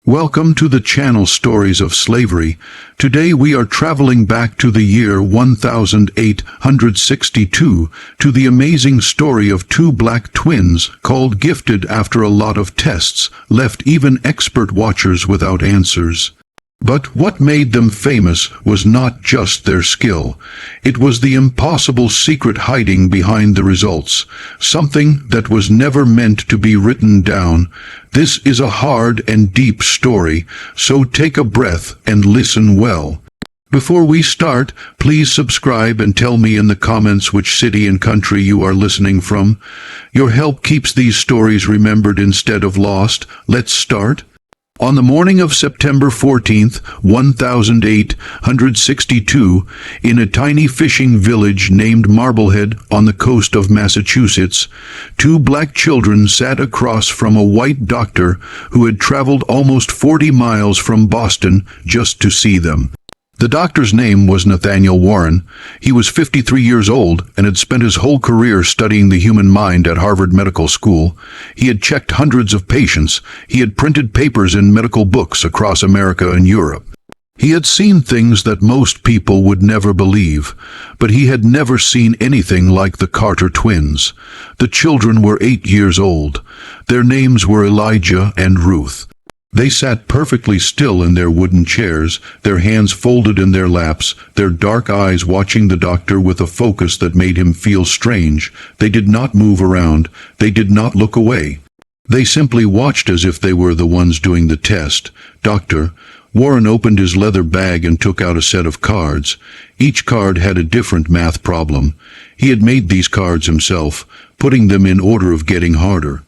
Welcome to the channel Stories of Slavery. Today we are traveling back to the year 1862 to the amazing story of two black twins called gifted after a lot of tests left even expert watchers without answers. But what made them famous was not just their skill. It was the impossible secret hiding behind the results, something that was never meant to be written down. This is a hard and deep story, so take a breath and listen well. Before we start, please subscribe and tell me in the comments which city and country you are listening from. Your help keeps these stories remembered instead of lost. Let's start. On the morning of September 14th, 1862, in a tiny fishing village named Marblehead on the coast of Massachusetts, two black children sat across from a white doctor who had traveled almost 40 miles from Boston just to see them. The doctor's name was Nathaniel Warren. He was 53 years old and had spent his whole career studying the human mind at Harvard Medical School. He had checked hundreds of patients. He had printed papers in medical books across America and Europe. He had seen things that most people would never believe, but he had never seen anything like the Carter twins. The children were 8 years old. Their names were Elijah and Ruth. They sat perfectly still in their wooden chairs, their hands folded in their laps, their dark eyes watching the doctor with a focus that made him feel strange. They did not move around. They did not look away. They simply watched as if they were the ones doing the test. Doctor Warren opened his leather bag and took out a set of cards. Each card had a different math problem. He had made these cards himself, putting them in order of getting harder.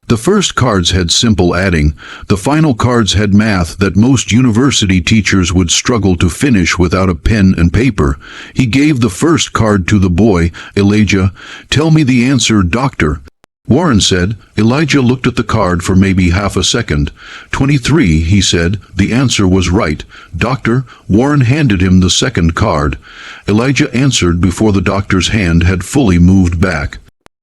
The first cards had simple adding. The final cards had math that most university teachers would struggle to finish without a pen and paper. He gave the first card to the boy. Elijah, tell me the answer, doctor. Warren said. Elijah looked at the card for maybe half a second. 23, he said. The answer was right. Doctor, Warren handed him the second card. Elijah answered before the doctor's hand had fully moved back.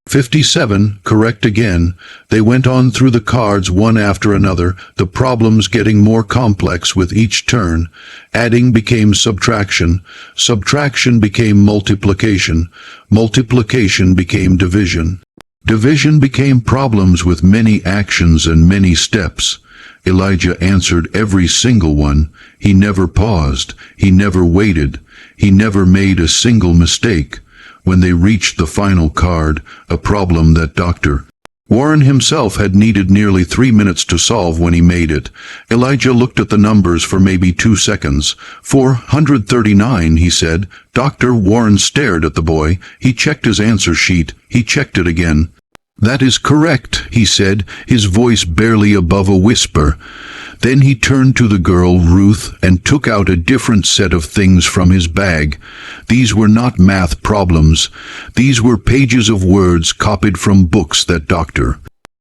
57, correct again. They went on through the cards one after another, the problems getting more complex with each turn. Adding became subtraction. Subtraction became multiplication. Multiplication became division. Division became problems with many actions and many steps. Elijah answered every single one. He never paused. He never waited. He never made a single mistake. When they reached the final card, a problem that Dr. Warren himself had needed nearly 3 minutes to solve when he made it. Elijah looked at the numbers for maybe 2 seconds. 439, he said. Dr. Warren stared at the boy. He checked his answer sheet. He checked it again. That is correct, he said, his voice barely above a whisper. Then he turned to the girl, Ruth, and took out a different set of things from his bag. These were not math problems. These were pages of words copied from books that Dr.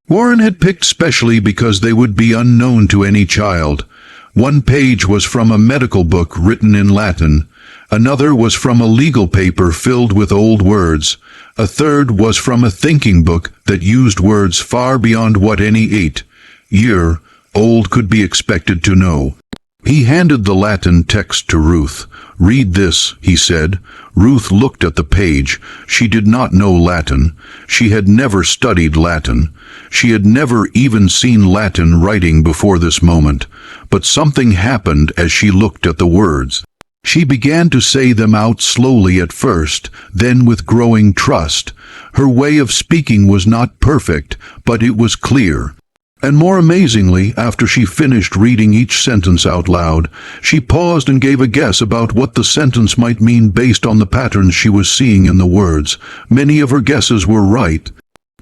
Warren had picked specially because they would be unknown to any child. One page was from a medical book written in Latin. Another was from a legal paper filled with old words. A third was from a thinking book that used words far beyond what any 8-year-old could be expected to know. He handed the Latin text to Ruth. Read this, he said. Ruth looked at the page. She did not know Latin. She had never studied Latin. She had never even seen Latin writing before this moment. But something happened as she looked at the words. She began to say them out slowly at first, then with growing trust. Her way of speaking was not perfect, but it was clear. And more amazingly, after she finished reading each sentence out loud, she paused and gave a guess about what the sentence might mean based on the patterns she was seeing in the words. Many of her guesses were right.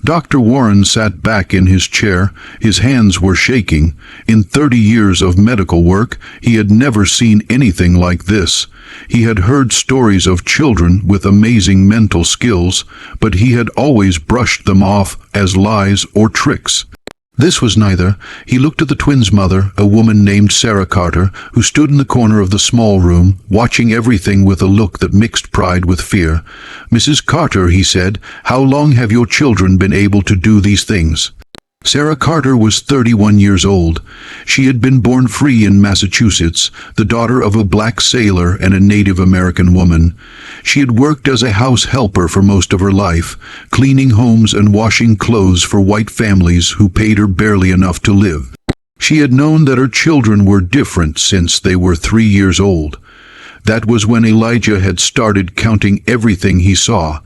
Dr. Warren sat back in his chair. His hands were shaking. In 30 years of medical work, he had never seen anything like this. He had heard stories of children with amazing mental skills, but he had always brushed them off as lies or tricks. This was neither. He looked at the twins' mother, a woman named Sarah Carter, who stood in the corner of the small room, watching everything with a look that mixed pride with fear. "Mrs. Carter," he said, "how long have your children been able to do these things?" Sarah Carter was 31 years old. She had been born free in Massachusetts, the daughter of a black sailor and a Native American woman. She had worked as a house helper for most of her life, cleaning homes and washing clothes for white families who paid her barely enough to live. She had known that her children were different since they were 3 years old. That was when Elijah had started counting everything he saw,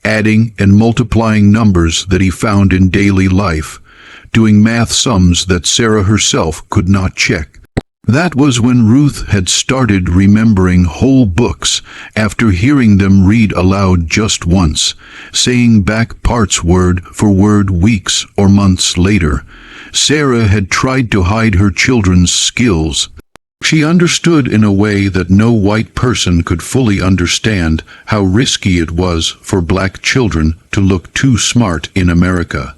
adding and multiplying numbers that he found in daily life, doing math sums that Sarah herself could not check. That was when Ruth had started remembering whole books after hearing them read aloud just once, saying back parts word for word weeks or months later. Sarah had tried to hide her children's skills. She understood in a way that no white person could fully understand how risky it was for black children to look too smart in America.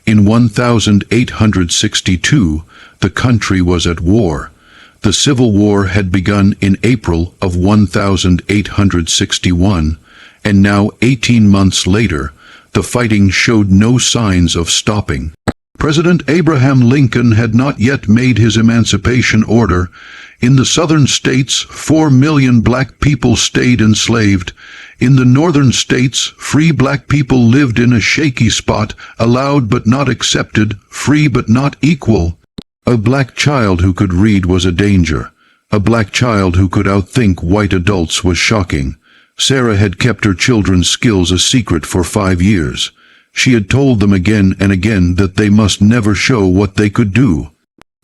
In 1862, the country was at war. The Civil War had begun in April of 1861, and now 18 months later, the fighting showed no signs of stopping. President Abraham Lincoln had not yet made his emancipation order. In the southern states, 4 million black people stayed enslaved. In the northern states, free black people lived in a shaky spot, allowed but not accepted, free but not equal. A black child who could read was a danger. A black child who could outthink white adults was shocking. Sarah had kept her children's skills a secret for 5 years. She had told them again and again that they must never show what they could do.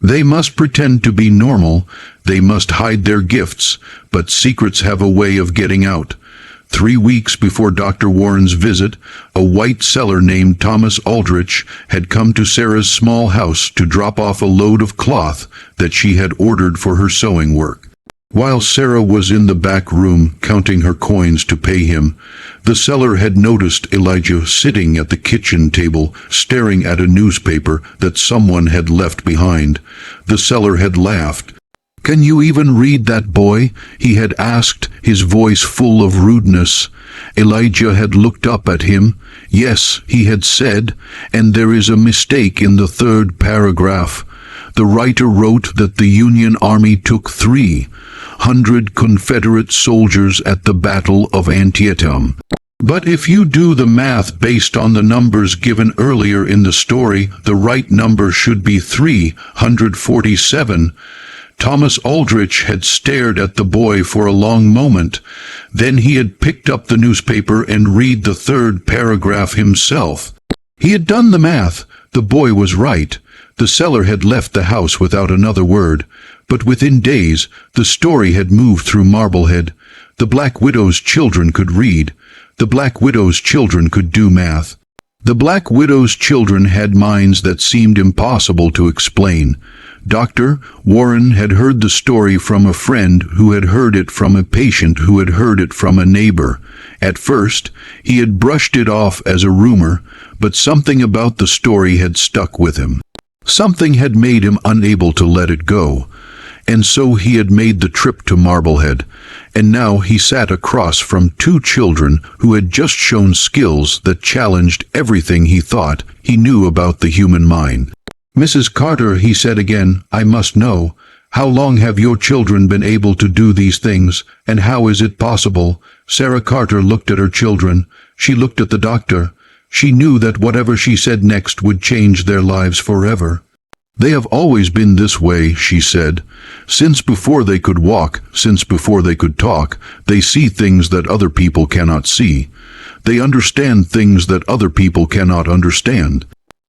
They must pretend to be normal. They must hide their gifts, but secrets have a way of getting out. 3 weeks before Dr. Warren's visit, a white seller named Thomas Aldrich had come to Sarah's small house to drop off a load of cloth that she had ordered for her sewing work. While Sarah was in the back room counting her coins to pay him, the seller had noticed Elijah sitting at the kitchen table staring at a newspaper that someone had left behind. The seller had laughed. "Can you even read that, boy?" he had asked, his voice full of rudeness. Elijah had looked up at him. "Yes," he had said, "and there is a mistake in the 3rd paragraph. The writer wrote that the Union Army took 300 Confederate soldiers at the Battle of Antietam. But if you do the math based on the numbers given earlier in the story, the right number should be 347. Thomas Aldrich had stared at the boy for a long moment. Then he had picked up the newspaper and read the 3rd paragraph himself. He had done the math. The boy was right. The seller had left the house without another word. But within days, the story had moved through Marblehead. The Black Widow's children could read. The Black Widow's children could do math. The Black Widow's children had minds that seemed impossible to explain. Dr. Warren had heard the story from a friend who had heard it from a patient who had heard it from a neighbor. At first, he had brushed it off as a rumor, but something about the story had stuck with him. Something had made him unable to let it go. And so he had made the trip to Marblehead, and now he sat across from 2 children who had just shown skills that challenged everything he thought he knew about the human mind. "Mrs. Carter," he said again, "I must know. How long have your children been able to do these things, and how is it possible?" Sarah Carter looked at her children. She looked at the doctor. She knew that whatever she said next would change their lives forever. "They have always been this way," she said. "Since before they could walk, since before they could talk, they see things that other people cannot see. They understand things that other people cannot understand.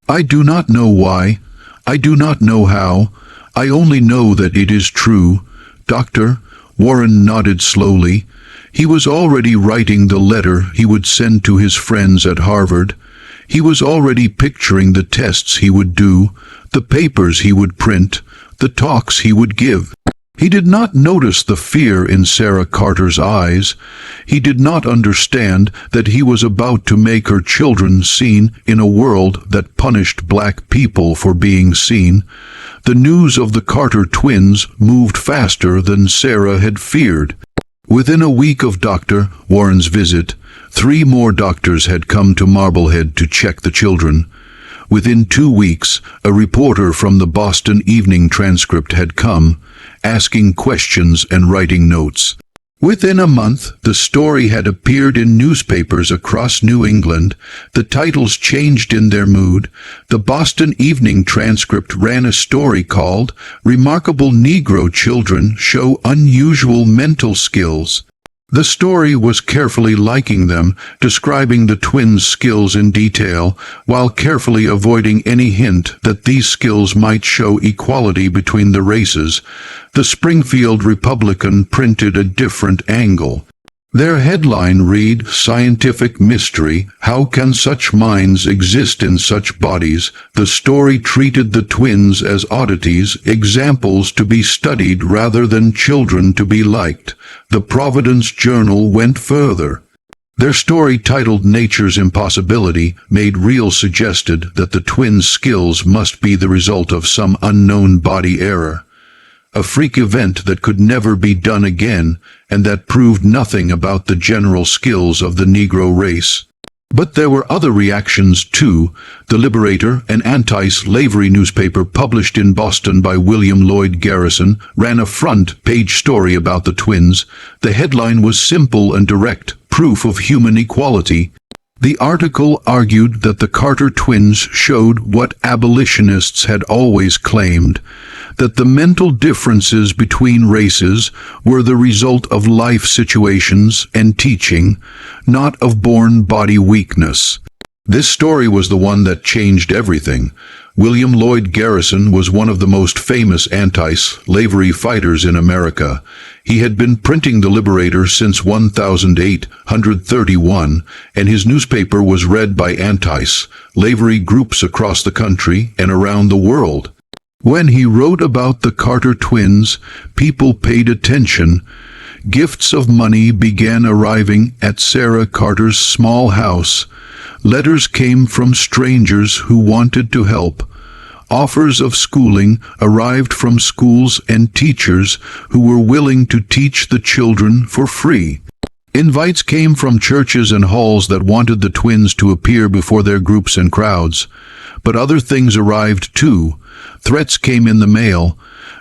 I do not know why. I do not know how. I only know that it is true." "Doctor," Warren nodded slowly. He was already writing the letter he would send to his friends at Harvard. He was already picturing the tests he would do, the papers he would print, the talks he would give. He did not notice the fear in Sarah Carter's eyes. He did not understand that he was about to make her children seen in a world that punished black people for being seen. The news of the Carter twins moved faster than Sarah had feared. Within a week of Dr. Warren's visit, 3 more doctors had come to Marblehead to check the children. Within 2 weeks, a reporter from the Boston Evening Transcript had come, asking questions and writing notes. Within a month, the story had appeared in newspapers across New England. The titles changed in their mood. The Boston Evening Transcript ran a story called "Remarkable Negro Children Show Unusual Mental Skills." The story was carefully liking them, describing the twins' skills in detail, while carefully avoiding any hint that these skills might show equality between the races. The Springfield Republican printed a different angle. Their headline read, "Scientific Mystery, How Can Such Minds Exist in Such Bodies?" The story treated the twins as oddities, examples to be studied rather than children to be liked. The Providence Journal went further. Their story, titled "Nature's Impossibility," made real suggested that the twins' skills must be the result of some unknown body error, a freak event that could never be done again, and that proved nothing about the general skills of the Negro race. But there were other reactions too. The Liberator, an anti-slavery newspaper published in Boston by William Lloyd Garrison, ran a front-page story about the twins. The headline was simple and direct, "Proof of Human Equality." The article argued that the Carter twins showed what abolitionists had always claimed, that the mental differences between races were the result of life situations and teaching, not of born body weakness. This story was the one that changed everything. William Lloyd Garrison was one of the most famous anti-slavery fighters in America. He had been printing the Liberator since 1831, and his newspaper was read by anti-slavery groups across the country and around the world. When he wrote about the Carter twins, people paid attention. Gifts of money began arriving at Sarah Carter's small house. Letters came from strangers who wanted to help. Offers of schooling arrived from schools and teachers who were willing to teach the children for free. Invites came from churches and halls that wanted the twins to appear before their groups and crowds. But other things arrived too. Threats came in the mail.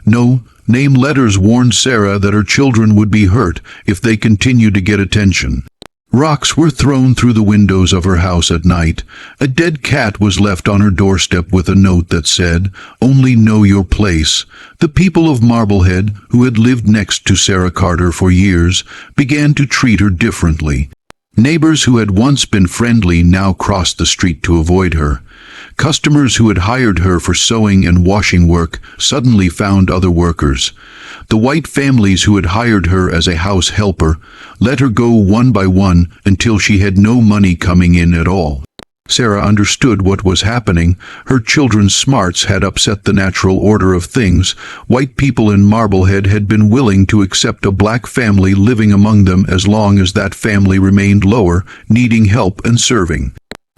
No-name letters warned Sarah that her children would be hurt if they continued to get attention. Rocks were thrown through the windows of her house at night. A dead cat was left on her doorstep with a note that said, "Only know your place." The people of Marblehead, who had lived next to Sarah Carter for years, began to treat her differently. Neighbors who had once been friendly now crossed the street to avoid her. Customers who had hired her for sewing and washing work suddenly found other workers. The white families who had hired her as a house helper let her go one by one until she had no money coming in at all. Sarah understood what was happening. Her children's smarts had upset the natural order of things. White people in Marblehead had been willing to accept a black family living among them as long as that family remained lower, needing help and serving.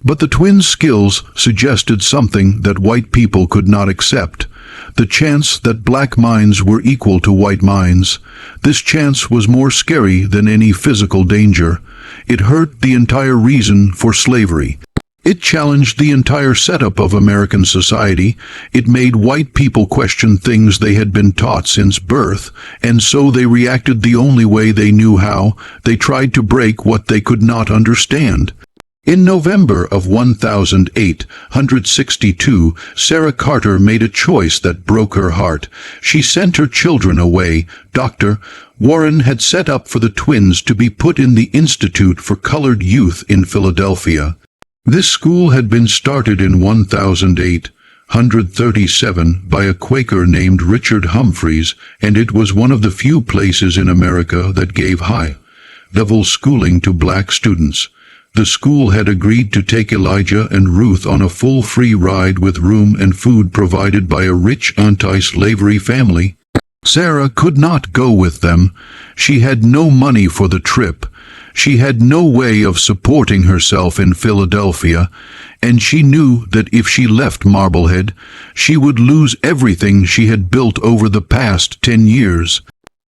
But the twins' skills suggested something that white people could not accept: the chance that black minds were equal to white minds. This chance was more scary than any physical danger. It hurt the entire reason for slavery. It challenged the entire setup of American society. It made white people question things they had been taught since birth, and so they reacted the only way they knew how. They tried to break what they could not understand. In November of 1862, Sarah Carter made a choice that broke her heart. She sent her children away. Dr. Warren had set up for the twins to be put in the Institute for Colored Youth in Philadelphia. This school had been started in 1837 by a Quaker named Richard Humphreys, and it was one of the few places in America that gave high-level schooling to black students. The school had agreed to take Elijah and Ruth on a full free ride with room and food provided by a rich anti-slavery family. Sarah could not go with them. She had no money for the trip. She had no way of supporting herself in Philadelphia, and she knew that if she left Marblehead, she would lose everything she had built over the past 10 years.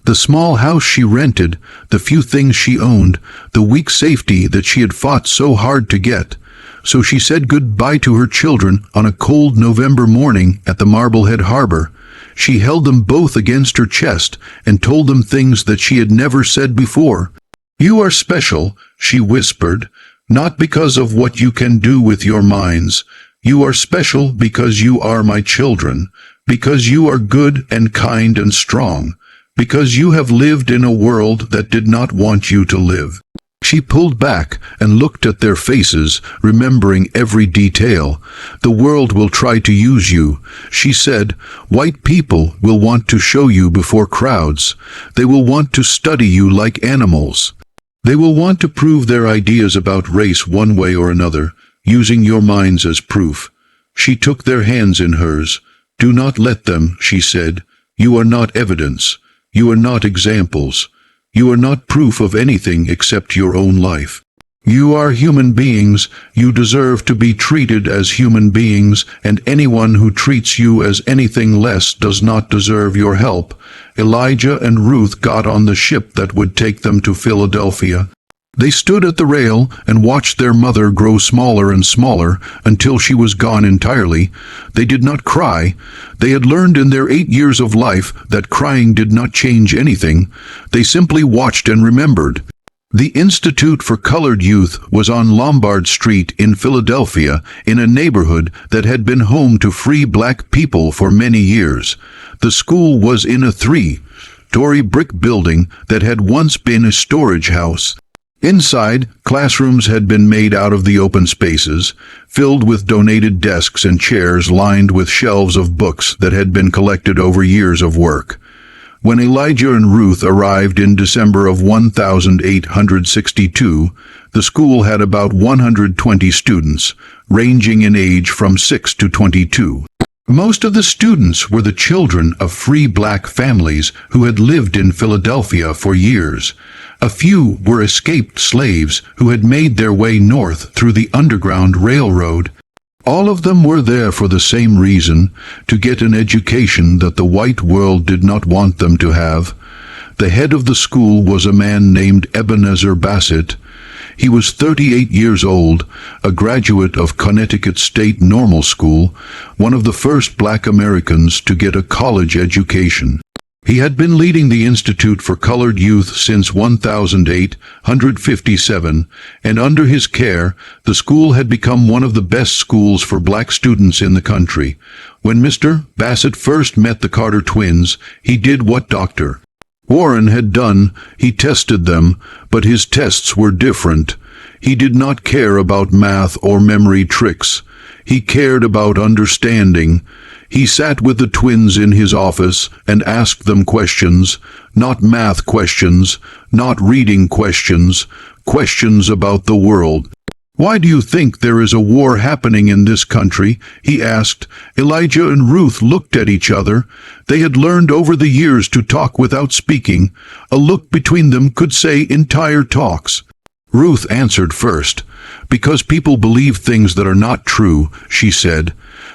The small house she rented, the few things she owned, the weak safety that she had fought so hard to get. so she said goodbye to her children on a cold November morning at the Marblehead harbor. She held them both against her chest and told them things that she had never said before. "You are special," she whispered, "not because of what you can do with your minds. You are special because you are my children, because you are good and kind and strong, because you have lived in a world that did not want you to live." She pulled back and looked at their faces, remembering every detail. "The world will try to use you," she said. "White people will want to show you before crowds. They will want to study you like animals. They will want to prove their ideas about race one way or another, using your minds as proof." She took their hands in hers. "Do not let them," she said. "You are not evidence. You are not examples. You are not proof of anything except your own life. You are human beings. You deserve to be treated as human beings, and anyone who treats you as anything less does not deserve your help." Elijah and Ruth got on the ship that would take them to Philadelphia. They stood at the rail and watched their mother grow smaller and smaller until she was gone entirely. They did not cry. They had learned in their 8 years of life that crying did not change anything. They simply watched and remembered. The Institute for Colored Youth was on Lombard Street in Philadelphia, in a neighborhood that had been home to free black people for many years. The school was in a 3-story brick building that had once been a storage house. Inside, classrooms had been made out of the open spaces, filled with donated desks and chairs lined with shelves of books that had been collected over years of work. When Elijah and Ruth arrived in December of 1862, the school had about 120 students, ranging in age from 6 to 22. Most of the students were the children of free black families who had lived in Philadelphia for years. A few were escaped slaves who had made their way north through the Underground Railroad. All of them were there for the same reason, to get an education that the white world did not want them to have. The head of the school was a man named Ebenezer Bassett. He was 38 years old, a graduate of Connecticut State Normal School, one of the first black Americans to get a college education. He had been leading the Institute for Colored Youth since 1857, and under his care, the school had become one of the best schools for black students in the country. When Mr. Bassett first met the Carter twins, he did what Dr. Warren had done. He tested them, but his tests were different. He did not care about math or memory tricks. He cared about understanding. He sat with the twins in his office and asked them questions, not math questions, not reading questions, questions about the world. "Why do you think there is a war happening in this country?" he asked. Elijah and Ruth looked at each other. They had learned over the years to talk without speaking. A look between them could say entire talks. Ruth answered first. "Because people believe things that are not true," she said.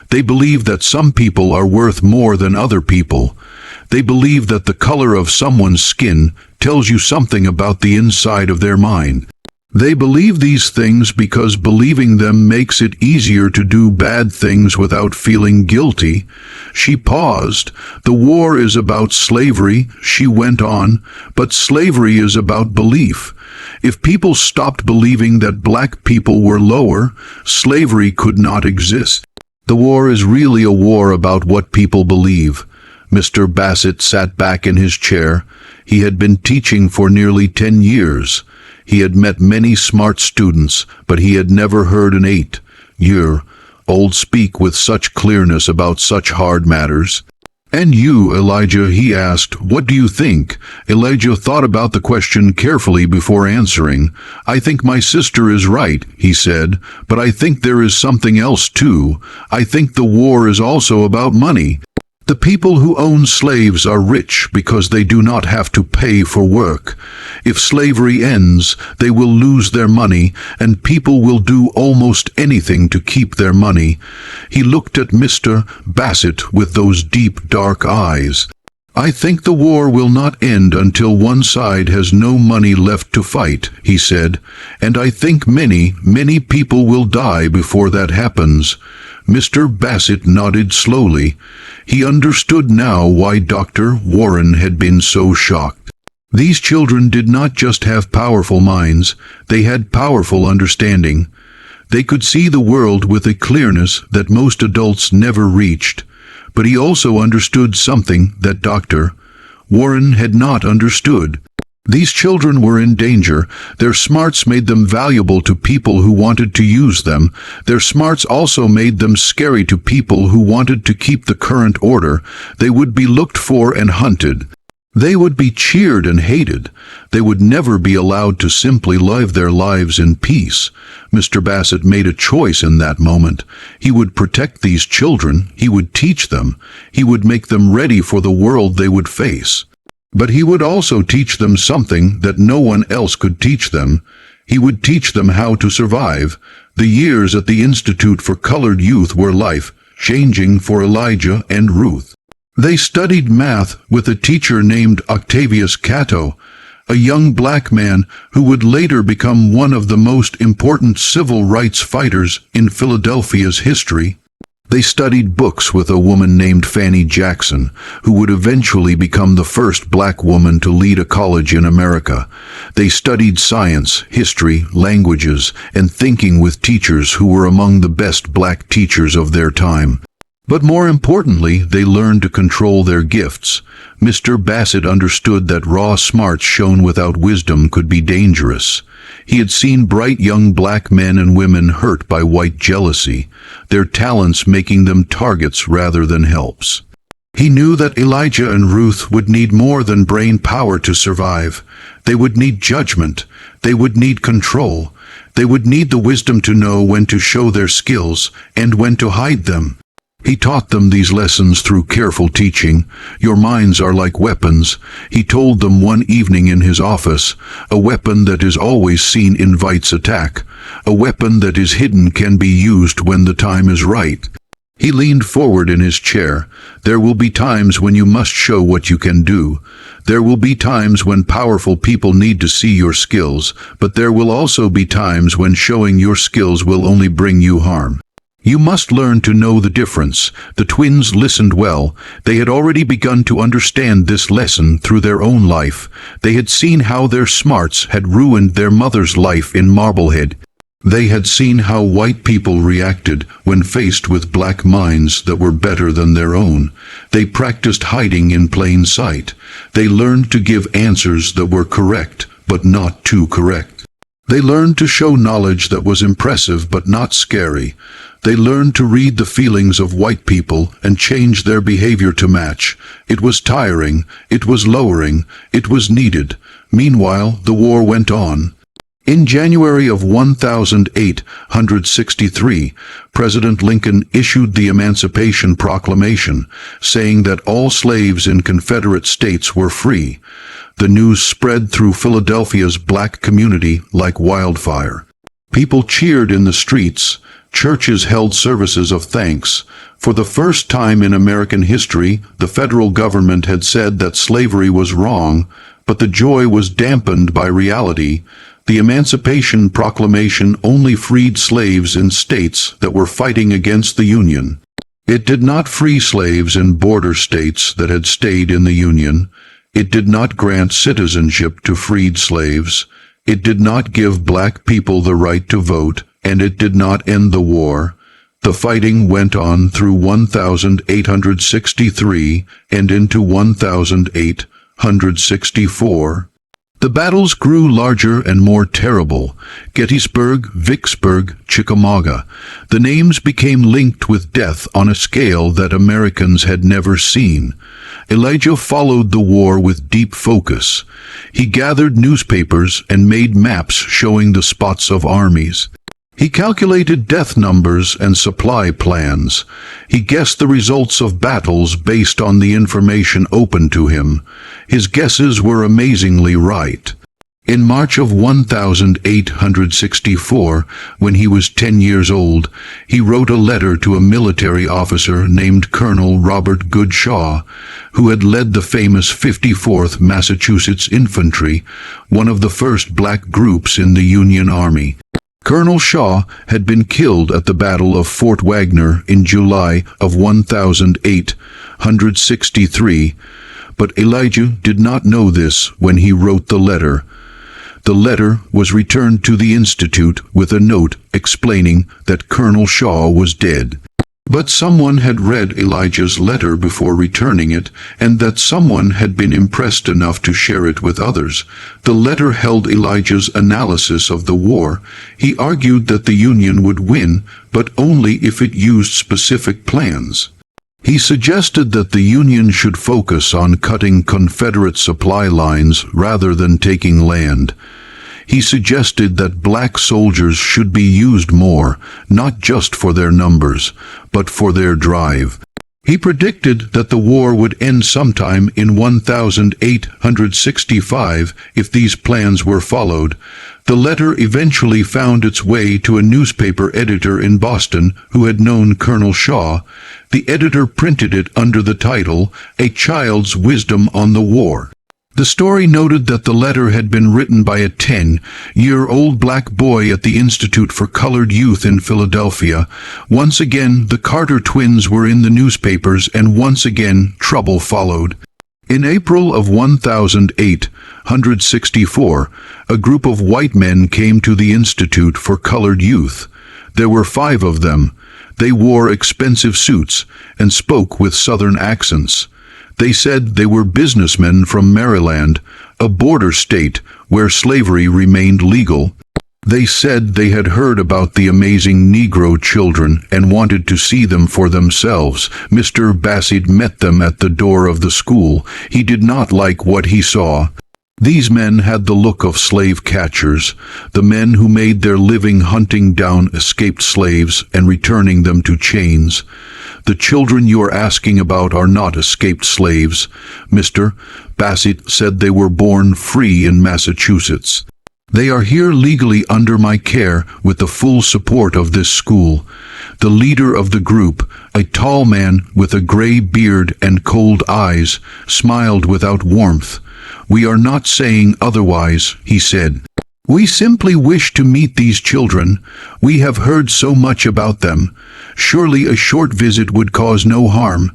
"They believe that some people are worth more than other people. They believe that the color of someone's skin tells you something about the inside of their mind. They believe these things because believing them makes it easier to do bad things without feeling guilty." She paused. "The war is about slavery," she went on, "but slavery is about belief. If people stopped believing that black people were lower, slavery could not exist. The war is really a war about what people believe." Mr. Bassett sat back in his chair. He had been teaching for nearly 10 years. He had met many smart students, but he had never heard an 8-year-old speak with such clearness about such hard matters. "And you, Elijah," he asked, "what do you think?" Elijah thought about the question carefully before answering. "I think my sister is right," he said, "but I think there is something else too. I think the war is also about money. The people who own slaves are rich because they do not have to pay for work. If slavery ends, they will lose their money, and people will do almost anything to keep their money." He looked at Mr. Bassett with those deep, dark eyes. "I think the war will not end until one side has no money left to fight," he said, "and I think many, many people will die before that happens." Mr. Bassett nodded slowly. He understood now why Dr. Warren had been so shocked. These children did not just have powerful minds, they had powerful understanding. They could see the world with a clearness that most adults never reached. But he also understood something that Dr. Warren had not understood. These children were in danger. Their smarts made them valuable to people who wanted to use them. Their smarts also made them scary to people who wanted to keep the current order. They would be looked for and hunted. They would be cheered and hated. They would never be allowed to simply live their lives in peace. Mr. Bassett made a choice in that moment. He would protect these children. He would teach them. He would make them ready for the world they would face. But he would also teach them something that no one else could teach them. He would teach them how to survive. The years at the Institute for Colored Youth were life-changing for Elijah and Ruth. They studied math with a teacher named Octavius Cato, a young black man who would later become one of the most important civil rights fighters in Philadelphia's history. They studied books with a woman named Fannie Jackson, who would eventually become the first black woman to lead a college in America. They studied science, history, languages, and thinking with teachers who were among the best black teachers of their time. But more importantly, they learned to control their gifts. Mr. Bassett understood that raw smarts shown without wisdom could be dangerous. He had seen bright young black men and women hurt by white jealousy, their talents making them targets rather than helps. He knew that Elijah and Ruth would need more than brain power to survive. They would need judgment. They would need control. They would need the wisdom to know when to show their skills and when to hide them. He taught them these lessons through careful teaching. "Your minds are like weapons," he told them one evening in his office. "A weapon that is always seen invites attack. A weapon that is hidden can be used when the time is right." He leaned forward in his chair. "There will be times when you must show what you can do. There will be times when powerful people need to see your skills, but there will also be times when showing your skills will only bring you harm. You must learn to know the difference." The twins listened well. They had already begun to understand this lesson through their own life. They had seen how their smarts had ruined their mother's life in Marblehead. They had seen how white people reacted when faced with black minds that were better than their own. They practiced hiding in plain sight. They learned to give answers that were correct, but not too correct. They learned to show knowledge that was impressive but not scary. They learned to read the feelings of white people and change their behavior to match. It was tiring, it was lowering, it was needed. Meanwhile, the war went on. In January of 1863, President Lincoln issued the Emancipation Proclamation, saying that all slaves in Confederate states were free. The news spread through Philadelphia's black community like wildfire. People cheered in the streets. Churches held services of thanks. For the first time in American history, the federal government had said that slavery was wrong, but the joy was dampened by reality. The Emancipation Proclamation only freed slaves in states that were fighting against the Union. It did not free slaves in border states that had stayed in the Union. It did not grant citizenship to freed slaves. It did not give black people the right to vote, and it did not end the war. The fighting went on through 1863 and into 1864. The battles grew larger and more terrible. Gettysburg, Vicksburg, Chickamauga. The names became linked with death on a scale that Americans had never seen. Elijah followed the war with deep focus. He gathered newspapers and made maps showing the spots of armies. He calculated death numbers and supply plans. He guessed the results of battles based on the information open to him. His guesses were amazingly right. In March of 1864, when he was 10 years old, he wrote a letter to a military officer named Colonel Robert Goode Shaw, who had led the famous 54th Massachusetts Infantry, one of the first black groups in the Union Army. Colonel Shaw had been killed at the Battle of Fort Wagner in July of 1863, but Elijah did not know this when he wrote the letter. The letter was returned to the Institute with a note explaining that Colonel Shaw was dead. But someone had read Elijah's letter before returning it, and that someone had been impressed enough to share it with others. The letter held Elijah's analysis of the war. He argued that the Union would win, but only if it used specific plans. He suggested that the Union should focus on cutting Confederate supply lines rather than taking land. He suggested that black soldiers should be used more, not just for their numbers, but for their drive. He predicted that the war would end sometime in 1865 if these plans were followed. The letter eventually found its way to a newspaper editor in Boston who had known Colonel Shaw. The editor printed it under the title, "A Child's Wisdom on the War." The story noted that the letter had been written by a 10-year-old black boy at the Institute for Colored Youth in Philadelphia. Once again, the Carter twins were in the newspapers, and once again, trouble followed. In April of 1864, a group of white men came to the Institute for Colored Youth. There were 5 of them. They wore expensive suits and spoke with Southern accents. They said they were businessmen from Maryland, a border state where slavery remained legal. They said they had heard about the amazing Negro children and wanted to see them for themselves. Mr. Bassett met them at the door of the school. He did not like what he saw. These men had the look of slave catchers, the men who made their living hunting down escaped slaves and returning them to chains. The children you are asking about are not escaped slaves. Mr. Bassett said they were born free in Massachusetts. They are here legally under my care with the full support of this school. The leader of the group, a tall man with a gray beard and cold eyes, smiled without warmth. "We are not saying otherwise," he said. "We simply wish to meet these children. We have heard so much about them. Surely a short visit would cause no harm."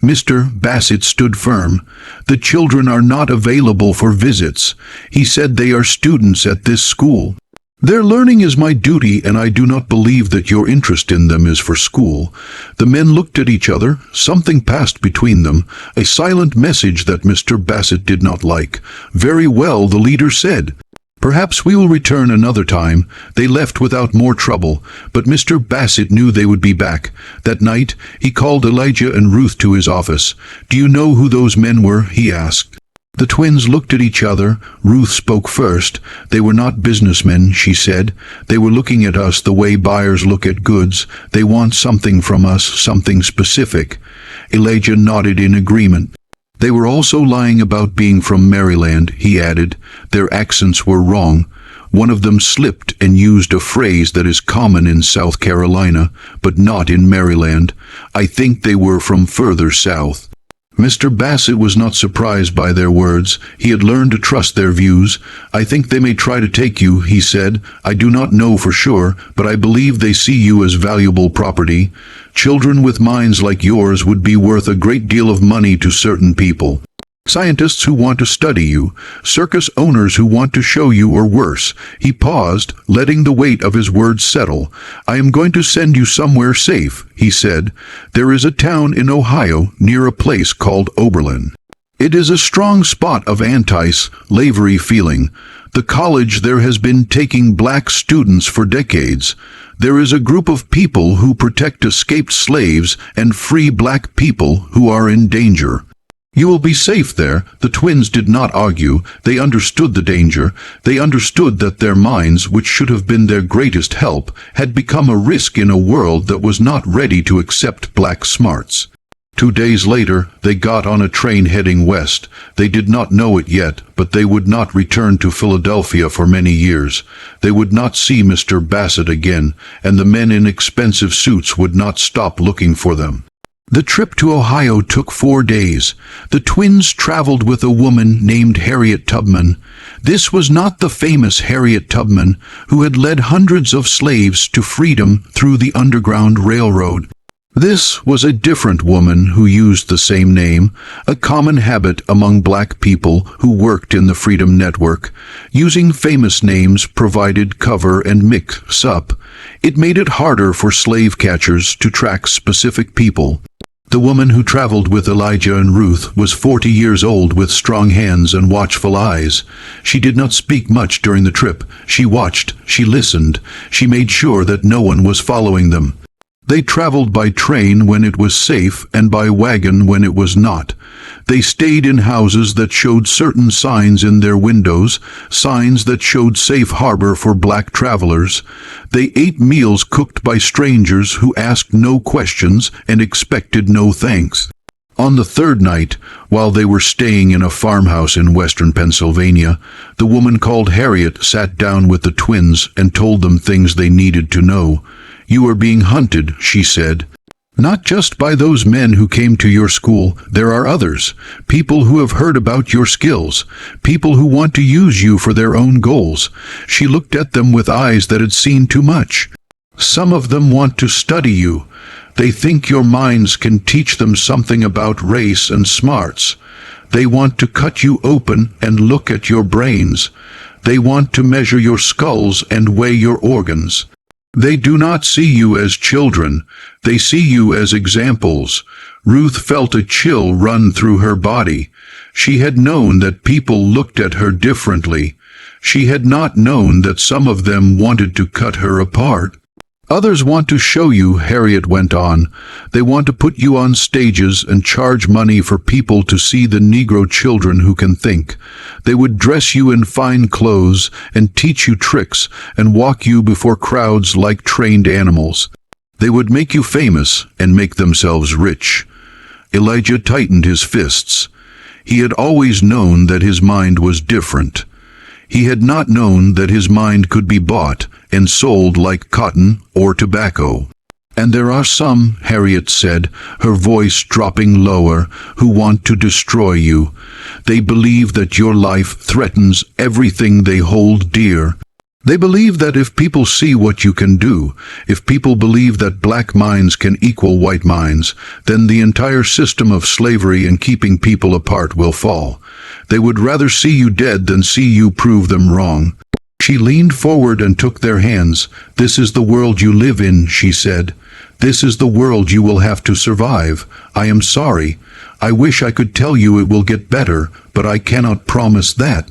Mr. Bassett stood firm. "The children are not available for visits." He said, "They are students at this school. Their learning is my duty, and I do not believe that your interest in them is for school." The men looked at each other. Something passed between them, a silent message that Mr. Bassett did not like. "Very well," the leader said. "Perhaps we will return another time." They left without more trouble, but Mr. Bassett knew they would be back. That night, he called Elijah and Ruth to his office. "Do you know who those men were?" he asked. The twins looked at each other. Ruth spoke first. "They were not businessmen," she said. "They were looking at us the way buyers look at goods. They want something from us, something specific." Elijah nodded in agreement. "They were also lying about being from Maryland," he added. "Their accents were wrong. One of them slipped and used a phrase that is common in South Carolina, but not in Maryland. I think they were from further south." Mr. Bassett was not surprised by their words. He had learned to trust their views. "I think they may try to take you," he said. "I do not know for sure, but I believe they see you as valuable property. Children with minds like yours would be worth a great deal of money to certain people. Scientists who want to study you, circus owners who want to show you, or worse." He paused, letting the weight of his words settle. "I am going to send you somewhere safe," he said. "There is a town in Ohio near a place called Oberlin. It is a strong spot of anti-slavery feeling. The college there has been taking black students for decades. There is a group of people who protect escaped slaves and free black people who are in danger. You will be safe there." The twins did not argue. They understood the danger. They understood that their minds, which should have been their greatest help, had become a risk in a world that was not ready to accept black smarts. 2 days later, they got on a train heading west. They did not know it yet, but they would not return to Philadelphia for many years. They would not see Mr. Bassett again, and the men in expensive suits would not stop looking for them. The trip to Ohio took 4 days. The twins traveled with a woman named Harriet Tubman. This was not the famous Harriet Tubman who had led hundreds of slaves to freedom through the Underground Railroad. This was a different woman who used the same name, a common habit among black people who worked in the Freedom Network. Using famous names provided cover and mix-up. It made it harder for slave catchers to track specific people. The woman who traveled with Elijah and Ruth was 40 years old with strong hands and watchful eyes. She did not speak much during the trip. She watched, she listened, she made sure that no one was following them. They traveled by train when it was safe and by wagon when it was not. They stayed in houses that showed certain signs in their windows, signs that showed safe harbor for black travelers. They ate meals cooked by strangers who asked no questions and expected no thanks. On the third night, while they were staying in a farmhouse in western Pennsylvania, the woman called Harriet sat down with the twins and told them things they needed to know. "You are being hunted," she said. "Not just by those men who came to your school. There are others, people who have heard about your skills, people who want to use you for their own goals." She looked at them with eyes that had seen too much. "Some of them want to study you. They think your minds can teach them something about race and smarts. They want to cut you open and look at your brains. They want to measure your skulls and weigh your organs. They do not see you as children. They see you as examples." Ruth felt a chill run through her body. She had known that people looked at her differently. She had not known that some of them wanted to cut her apart. "Others want to show you," Harriet went on. "They want to put you on stages and charge money for people to see the Negro children who can think. They would dress you in fine clothes and teach you tricks and walk you before crowds like trained animals. They would make you famous and make themselves rich." Elijah tightened his fists. He had always known that his mind was different. He had not known that his mind could be bought and sold like cotton or tobacco. "And there are some," Harriet said, her voice dropping lower, "who want to destroy you. They believe that your life threatens everything they hold dear. They believe that if people see what you can do, if people believe that black minds can equal white minds, then the entire system of slavery and keeping people apart will fall. They would rather see you dead than see you prove them wrong." She leaned forward and took their hands. "This is the world you live in," she said. "This is the world you will have to survive. I am sorry. I wish I could tell you it will get better, but I cannot promise that.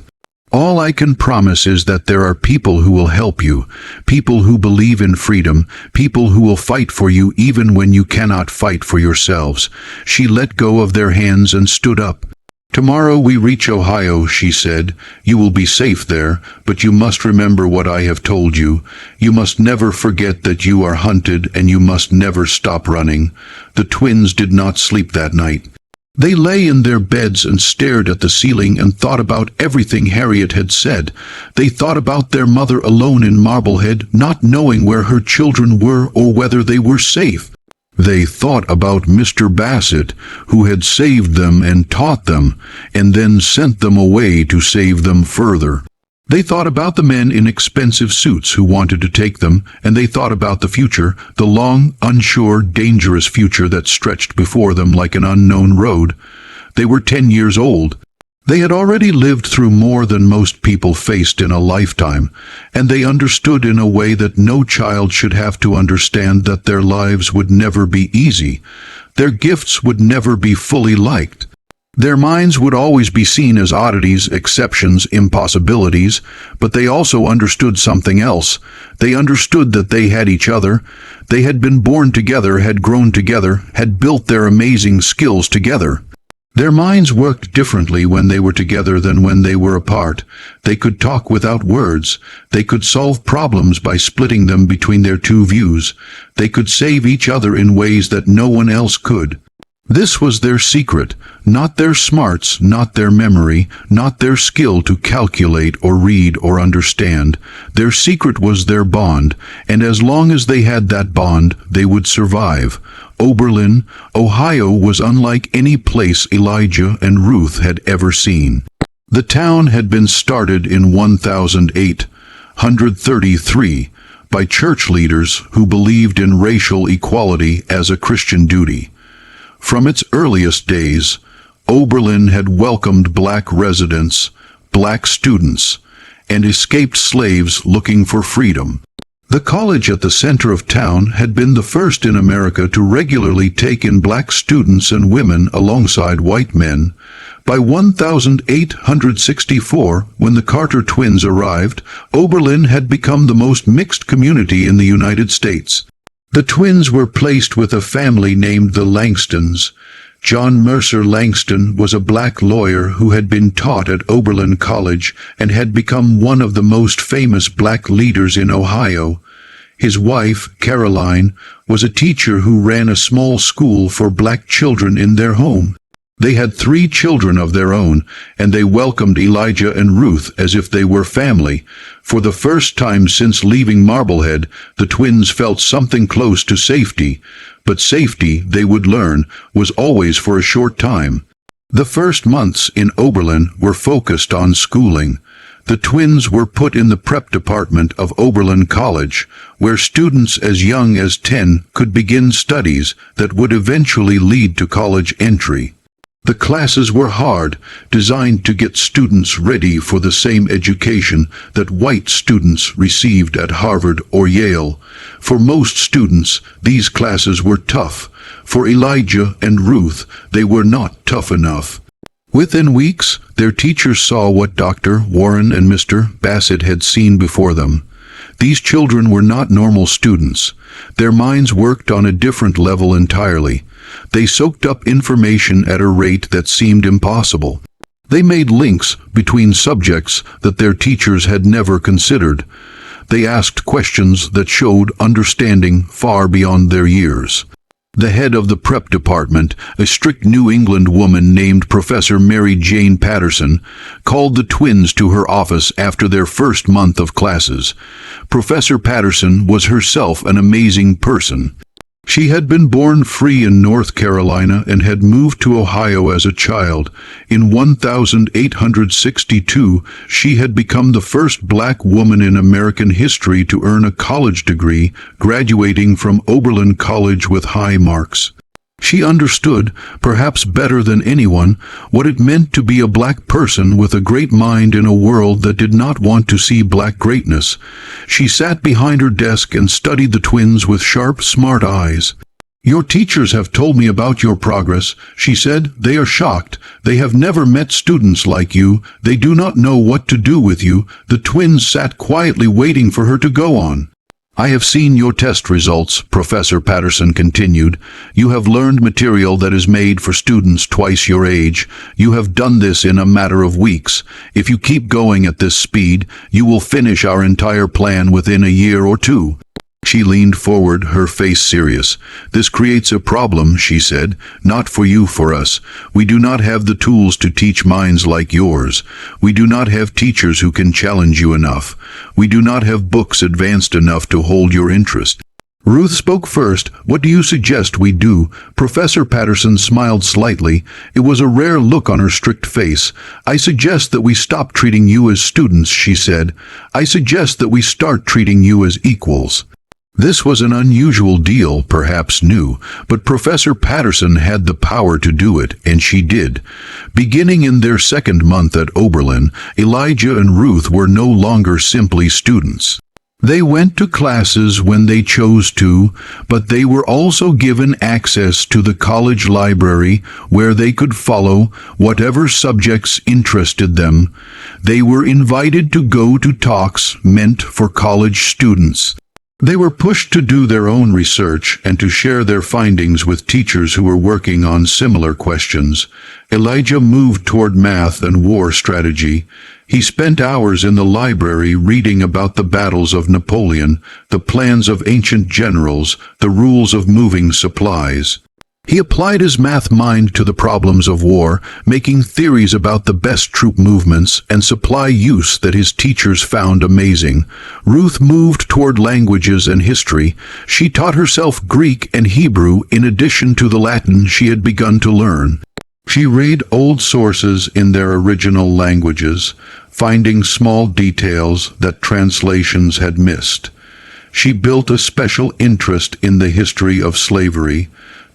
All I can promise is that there are people who will help you, people who believe in freedom, people who will fight for you even when you cannot fight for yourselves." She let go of their hands and stood up. "Tomorrow we reach Ohio," she said. "You will be safe there, but you must remember what I have told you. You must never forget that you are hunted, and you must never stop running." The twins did not sleep that night. They lay in their beds and stared at the ceiling and thought about everything Harriet had said. They thought about their mother alone in Marblehead, not knowing where her children were or whether they were safe. They thought about Mr. Bassett, who had saved them and taught them, and then sent them away to save them further. They thought about the men in expensive suits who wanted to take them, and they thought about the future, the long, unsure, dangerous future that stretched before them like an unknown road. They were 10 years old. They had already lived through more than most people faced in a lifetime, and they understood in a way that no child should have to understand that their lives would never be easy. Their gifts would never be fully liked. Their minds would always be seen as oddities, exceptions, impossibilities, but they also understood something else. They understood that they had each other. They had been born together, had grown together, had built their amazing skills together. Their minds worked differently when they were together than when they were apart. They could talk without words. They could solve problems by splitting them between their two views. They could save each other in ways that no one else could. This was their secret, not their smarts, not their memory, not their skill to calculate or read or understand. Their secret was their bond, and as long as they had that bond, they would survive. Oberlin, Ohio was unlike any place Elijah and Ruth had ever seen. The town had been started in 1833 by church leaders who believed in racial equality as a Christian duty. From its earliest days, Oberlin had welcomed black residents, black students, and escaped slaves looking for freedom. The college at the center of town had been the first in America to regularly take in black students and women alongside white men. By 1864, when the Carter twins arrived, Oberlin had become the most mixed community in the United States. The twins were placed with a family named the Langstons. John Mercer Langston was a black lawyer who had been taught at Oberlin College and had become one of the most famous black leaders in Ohio. His wife, Caroline, was a teacher who ran a small school for black children in their home. They had 3 children of their own, and they welcomed Elijah and Ruth as if they were family. For the first time since leaving Marblehead, the twins felt something close to safety. But safety, they would learn, was always for a short time. The first months in Oberlin were focused on schooling. The twins were put in the prep department of Oberlin College, where students as young as 10 could begin studies that would eventually lead to college entry. The classes were hard, designed to get students ready for the same education that white students received at Harvard or Yale. For most students, these classes were tough. For Elijah and Ruth, they were not tough enough. Within weeks, their teachers saw what Dr. Warren and Mr. Bassett had seen before them. These children were not normal students. Their minds worked on a different level entirely. They soaked up information at a rate that seemed impossible. They made links between subjects that their teachers had never considered. They asked questions that showed understanding far beyond their years. The head of the prep department, a strict New England woman named Professor Mary Jane Patterson, called the twins to her office after their first month of classes. Professor Patterson was herself an amazing person. She had been born free in North Carolina and had moved to Ohio as a child. In 1862, she had become the first black woman in American history to earn a college degree, graduating from Oberlin College with high marks. She understood, perhaps better than anyone, what it meant to be a black person with a great mind in a world that did not want to see black greatness. She sat behind her desk and studied the twins with sharp, smart eyes. "Your teachers have told me about your progress," she said. "They are shocked. They have never met students like you. They do not know what to do with you." The twins sat quietly waiting for her to go on. "I have seen your test results," Professor Patterson continued. "You have learned material that is made for students twice your age. You have done this in a matter of weeks. If you keep going at this speed, you will finish our entire plan within a year or 2. She leaned forward, her face serious. "This creates a problem," she said. "Not for you, for us. We do not have the tools to teach minds like yours. We do not have teachers who can challenge you enough. We do not have books advanced enough to hold your interest." Ruth spoke first. "What do you suggest we do?" Professor Patterson smiled slightly. It was a rare look on her strict face. "I suggest that we stop treating you as students," she said. "I suggest that we start treating you as equals." This was an unusual deal, perhaps new, but Professor Patterson had the power to do it, and she did. Beginning in their second month at Oberlin, Elijah and Ruth were no longer simply students. They went to classes when they chose to, but they were also given access to the college library where they could follow whatever subjects interested them. They were invited to go to talks meant for college students. They were pushed to do their own research and to share their findings with teachers who were working on similar questions. Elijah moved toward math and war strategy. He spent hours in the library reading about the battles of Napoleon, the plans of ancient generals, the rules of moving supplies. He applied his math mind to the problems of war, making theories about the best troop movements and supply use that his teachers found amazing. Ruth moved toward languages and history. She taught herself Greek and Hebrew in addition to the Latin she had begun to learn. She read old sources in their original languages, finding small details that translations had missed. She built a special interest in the history of slavery,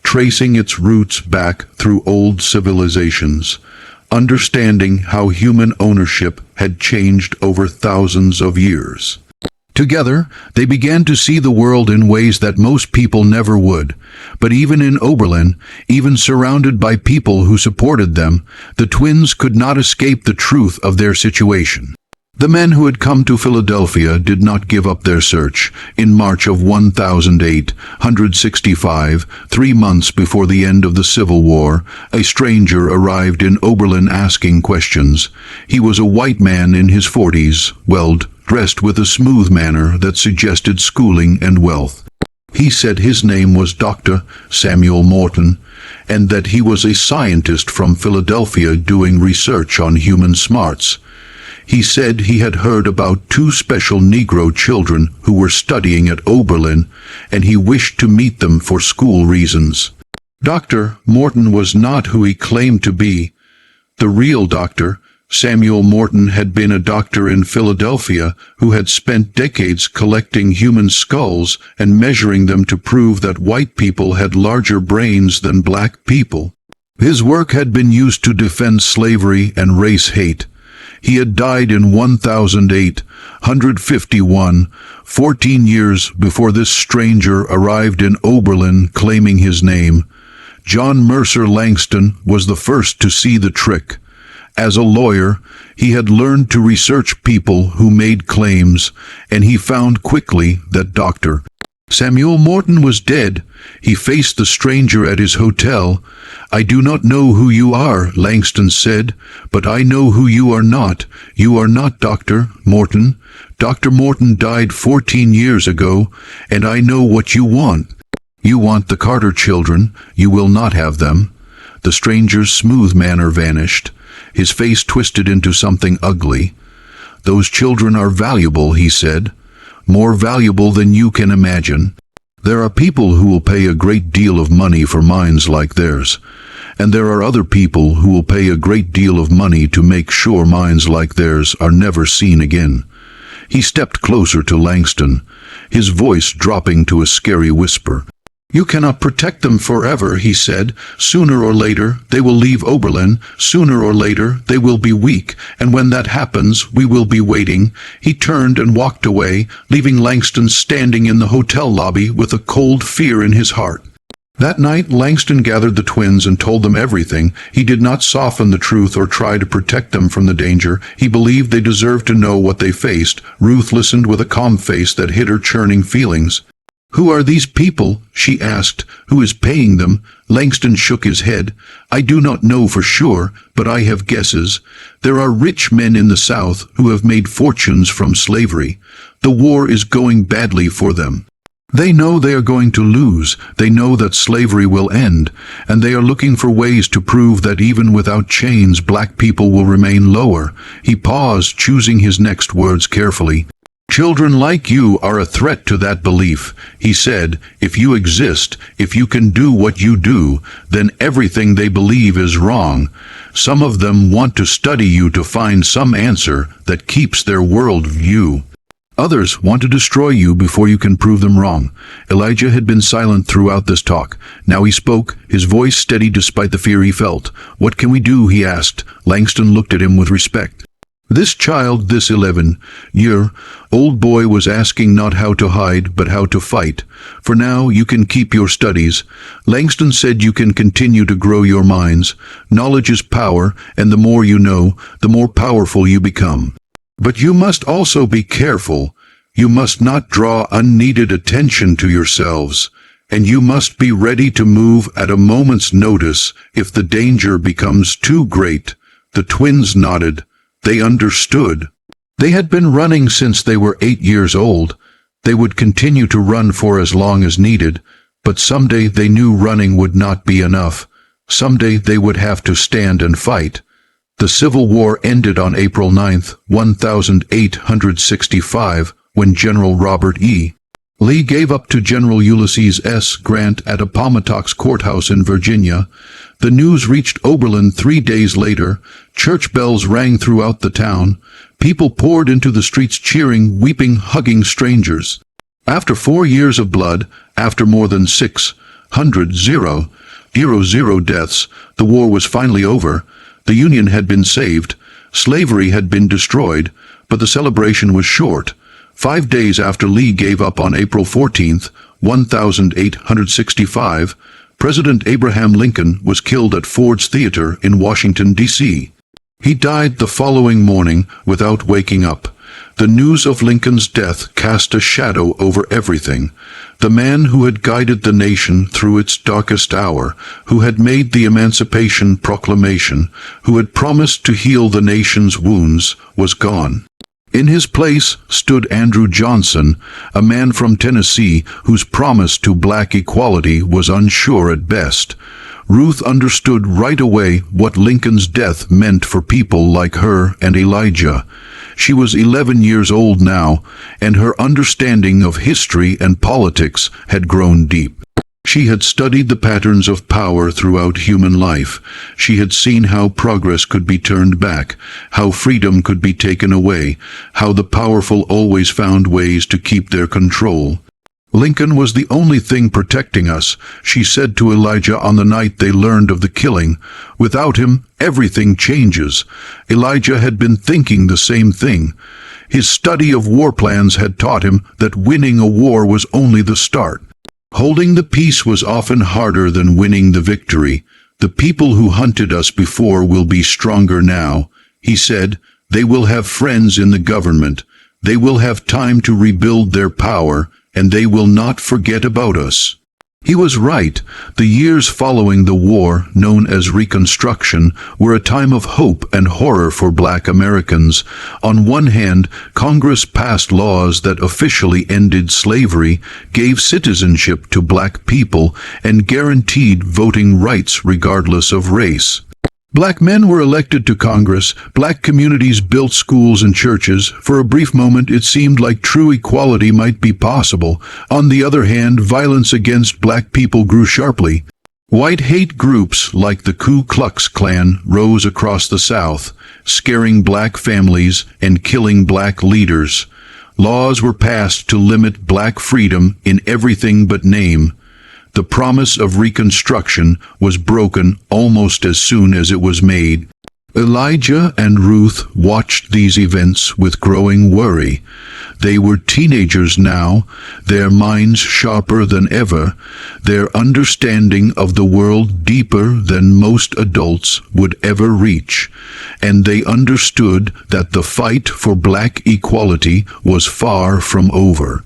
tracing its roots back through old civilizations, understanding how human ownership had changed over thousands of years. Together, they began to see the world in ways that most people never would. But even in Oberlin, even surrounded by people who supported them, the twins could not escape the truth of their situation. The men who had come to Philadelphia did not give up their search. In March of 1865, 3 months before the end of the Civil War, a stranger arrived in Oberlin asking questions. He was a white man in his 40s, dressed with a smooth manner that suggested schooling and wealth. He said his name was Dr. Samuel Morton, and that he was a scientist from Philadelphia doing research on human smarts. He said he had heard about 2 special Negro children who were studying at Oberlin, and he wished to meet them for school reasons. Dr. Morton was not who he claimed to be. The real Dr. Samuel Morton had been a doctor in Philadelphia who had spent decades collecting human skulls and measuring them to prove that white people had larger brains than black people. His work had been used to defend slavery and race hate. He had died in 1851, 14 years before this stranger arrived in Oberlin claiming his name. John Mercer Langston was the first to see the trick. As a lawyer, he had learned to research people who made claims, and he found quickly that Dr. Samuel Morton was dead. He faced the stranger at his hotel. "I do not know who you are," Langston said, "but I know who you are not. You are not Dr. Morton. Dr. Morton died 14 years ago, and I know what you want. You want the Carter children. You will not have them." The stranger's smooth manner vanished. His face twisted into something ugly. "Those children are valuable," he said. "More valuable than you can imagine. There are people who will pay a great deal of money for minds like theirs, and there are other people who will pay a great deal of money to make sure minds like theirs are never seen again." He stepped closer to Langston, his voice dropping to a scary whisper. "You cannot protect them forever," he said. "Sooner or later, they will leave Oberlin. Sooner or later, they will be weak, and when that happens, we will be waiting." He turned and walked away, leaving Langston standing in the hotel lobby with a cold fear in his heart. That night, Langston gathered the twins and told them everything. He did not soften the truth or try to protect them from the danger. He believed they deserved to know what they faced. Ruth listened with a calm face that hid her churning feelings. "Who are these people?" she asked. "Who is paying them?" Langston shook his head. "I do not know for sure, but I have guesses. There are rich men in the South who have made fortunes from slavery. The war is going badly for them. They know they are going to lose. They know that slavery will end, and they are looking for ways to prove that even without chains, black people will remain lower." He paused, choosing his next words carefully. "Children like you are a threat to that belief," he said. "If you exist, if you can do what you do, then everything they believe is wrong. Some of them want to study you to find some answer that keeps their world view. Others want to destroy you before you can prove them wrong." Elijah had been silent throughout this talk. Now he spoke, his voice steady despite the fear he felt. "What can we do?" he asked. Langston looked at him with respect. This child, this 11-year-old boy, was asking not how to hide, but how to fight. "For now, you can keep your studies." Langston said, "You can continue to grow your minds. Knowledge is power, and the more you know, the more powerful you become. But you must also be careful. You must not draw unneeded attention to yourselves, and you must be ready to move at a moment's notice if the danger becomes too great." The twins nodded. They understood. They had been running since they were 8 years old. They would continue to run for as long as needed. But someday they knew running would not be enough. Someday they would have to stand and fight. The Civil War ended on April 9, 1865, when General Robert E. Lee gave up to General Ulysses S. Grant at Appomattox Courthouse in Virginia. The news reached Oberlin 3 days later. Church bells rang throughout the town. People poured into the streets cheering, weeping, hugging strangers. After 4 years of blood, after more than 600 deaths, the war was finally over. The Union had been saved. Slavery had been destroyed, but the celebration was short. 5 days after Lee gave up on April 14, 1865, President Abraham Lincoln was killed at Ford's Theater in Washington, D.C. He died the following morning without waking up. The news of Lincoln's death cast a shadow over everything. The man who had guided the nation through its darkest hour, who had made the Emancipation Proclamation, who had promised to heal the nation's wounds, was gone. In his place stood Andrew Johnson, a man from Tennessee whose promise to black equality was unsure at best. Ruth understood right away what Lincoln's death meant for people like her and Elijah. She was 11 years old now, and her understanding of history and politics had grown deep. She had studied the patterns of power throughout human life. She had seen how progress could be turned back, how freedom could be taken away, how the powerful always found ways to keep their control. Lincoln was the only thing protecting us, she said to Elijah on the night they learned of the killing. Without him, everything changes. Elijah had been thinking the same thing. His study of war plans had taught him that winning a war was only the start. Holding the peace was often harder than winning the victory. The people who hunted us before will be stronger now, he said. They will have friends in the government. They will have time to rebuild their power, and they will not forget about us. He was right. The years following the war, known as Reconstruction, were a time of hope and horror for black Americans. On one hand, Congress passed laws that officially ended slavery, gave citizenship to black people, and guaranteed voting rights regardless of race. Black men were elected to Congress. Black communities built schools and churches. For a brief moment, it seemed like true equality might be possible. On the other hand, violence against black people grew sharply. White hate groups like the Ku Klux Klan rose across the South, scaring black families and killing black leaders. Laws were passed to limit black freedom in everything but name. The promise of Reconstruction was broken almost as soon as it was made. Elijah and Ruth watched these events with growing worry. They were teenagers now, their minds sharper than ever, their understanding of the world deeper than most adults would ever reach, and they understood that the fight for black equality was far from over.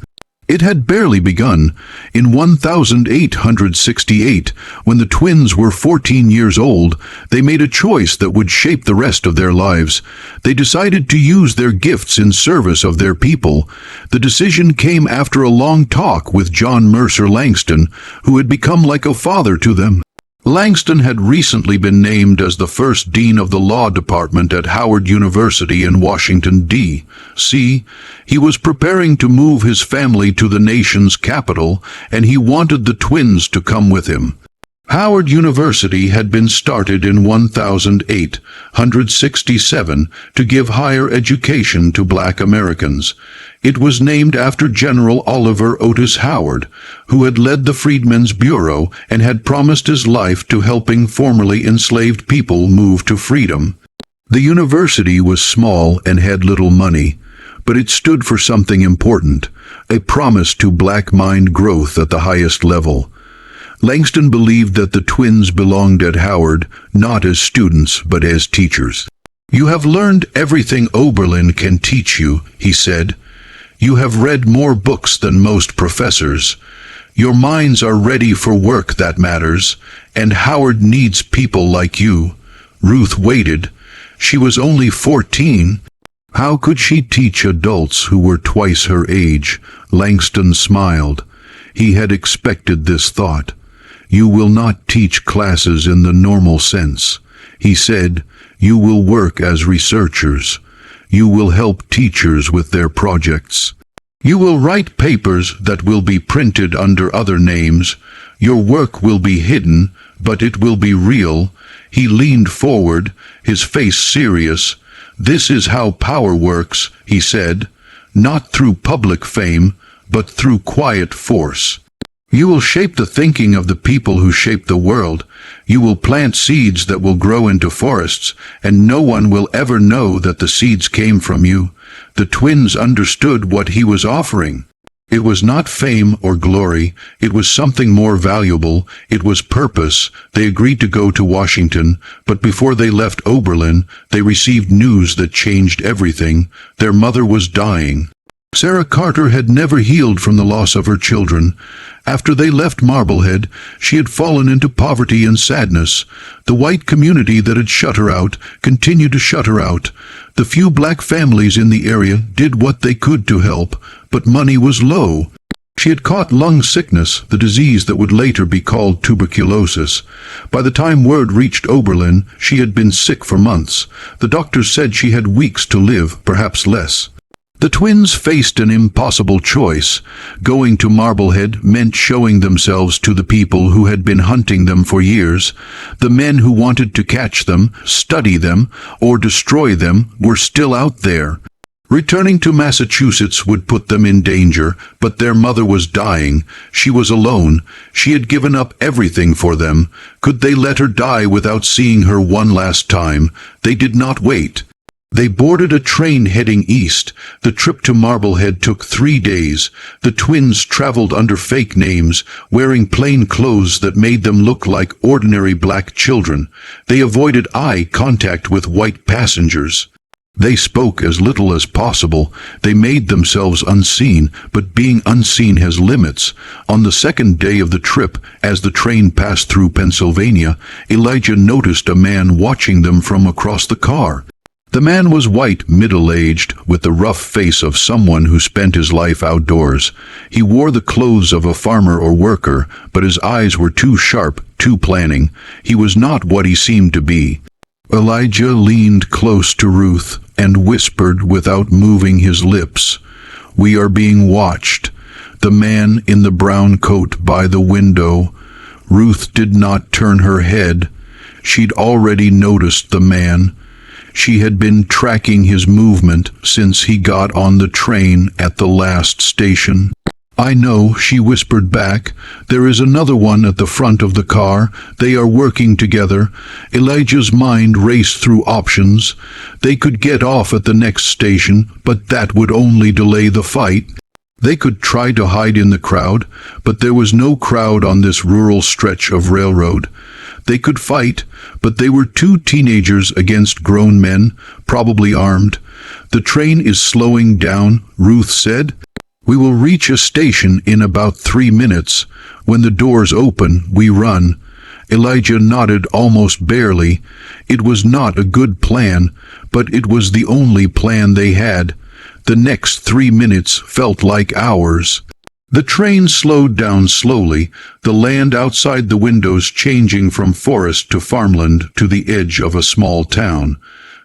It had barely begun. In 1868, when the twins were 14 years old, they made a choice that would shape the rest of their lives. They decided to use their gifts in service of their people. The decision came after a long talk with John Mercer Langston, who had become like a father to them. Langston had recently been named as the first dean of the law department at Howard University in Washington, D.C. He was preparing to move his family to the nation's capital, and he wanted the twins to come with him. Howard University had been started in 1867 to give higher education to black Americans. It was named after General Oliver Otis Howard, who had led the Freedmen's Bureau and had promised his life to helping formerly enslaved people move to freedom. The university was small and had little money, but it stood for something important, a promise to black mind growth at the highest level. Langston believed that the twins belonged at Howard, not as students, but as teachers. "You have learned everything Oberlin can teach you," he said. "You have read more books than most professors. Your minds are ready for work that matters, and Howard needs people like you." Ruth waited. She was only 14. How could she teach adults who were twice her age? Langston smiled. He had expected this thought. "You will not teach classes in the normal sense," he said. "You will work as researchers. You will help teachers with their projects. You will write papers that will be printed under other names. Your work will be hidden, but it will be real." He leaned forward, his face serious. "This is how power works," he said. "Not through public fame, but through quiet force. You will shape the thinking of the people who shape the world. You will plant seeds that will grow into forests, and no one will ever know that the seeds came from you." The twins understood what he was offering. It was not fame or glory. It was something more valuable. It was purpose. They agreed to go to Washington, but before they left Oberlin, they received news that changed everything. Their mother was dying. Sarah Carter had never healed from the loss of her children. After they left Marblehead, she had fallen into poverty and sadness. The white community that had shut her out continued to shut her out. The few black families in the area did what they could to help, but money was low. She had caught lung sickness, the disease that would later be called tuberculosis. By the time word reached Oberlin, she had been sick for months. The doctors said she had weeks to live, perhaps less. The twins faced an impossible choice. Going to Marblehead meant showing themselves to the people who had been hunting them for years. The men who wanted to catch them, study them, or destroy them were still out there. Returning to Massachusetts would put them in danger, but their mother was dying. She was alone. She had given up everything for them. Could they let her die without seeing her one last time? They did not wait. They boarded a train heading east. The trip to Marblehead took 3 days. The twins traveled under fake names, wearing plain clothes that made them look like ordinary black children. They avoided eye contact with white passengers. They spoke as little as possible. They made themselves unseen, but being unseen has limits. On the second day of the trip, as the train passed through Pennsylvania, Elijah noticed a man watching them from across the car. The man was white, middle-aged, with the rough face of someone who spent his life outdoors. He wore the clothes of a farmer or worker, but his eyes were too sharp, too planning. He was not what he seemed to be. Elijah leaned close to Ruth and whispered without moving his lips, "We are being watched." The man in the brown coat by the window. Ruth did not turn her head. She'd already noticed the man. She had been tracking his movement since he got on the train at the last station. "I know," she whispered back. "There is another one at the front of the car. They are working together." Elijah's mind raced through options. They could get off at the next station, but that would only delay the fight. They could try to hide in the crowd, but there was no crowd on this rural stretch of railroad. They could fight, but they were 2 teenagers against grown men, probably armed. "The train is slowing down," Ruth said. "We will reach a station in about 3 minutes. When the doors open, we run." Elijah nodded almost barely. It was not a good plan, but it was the only plan they had. The next 3 minutes felt like hours. The train slowed down slowly, the land outside the windows changing from forest to farmland to the edge of a small town.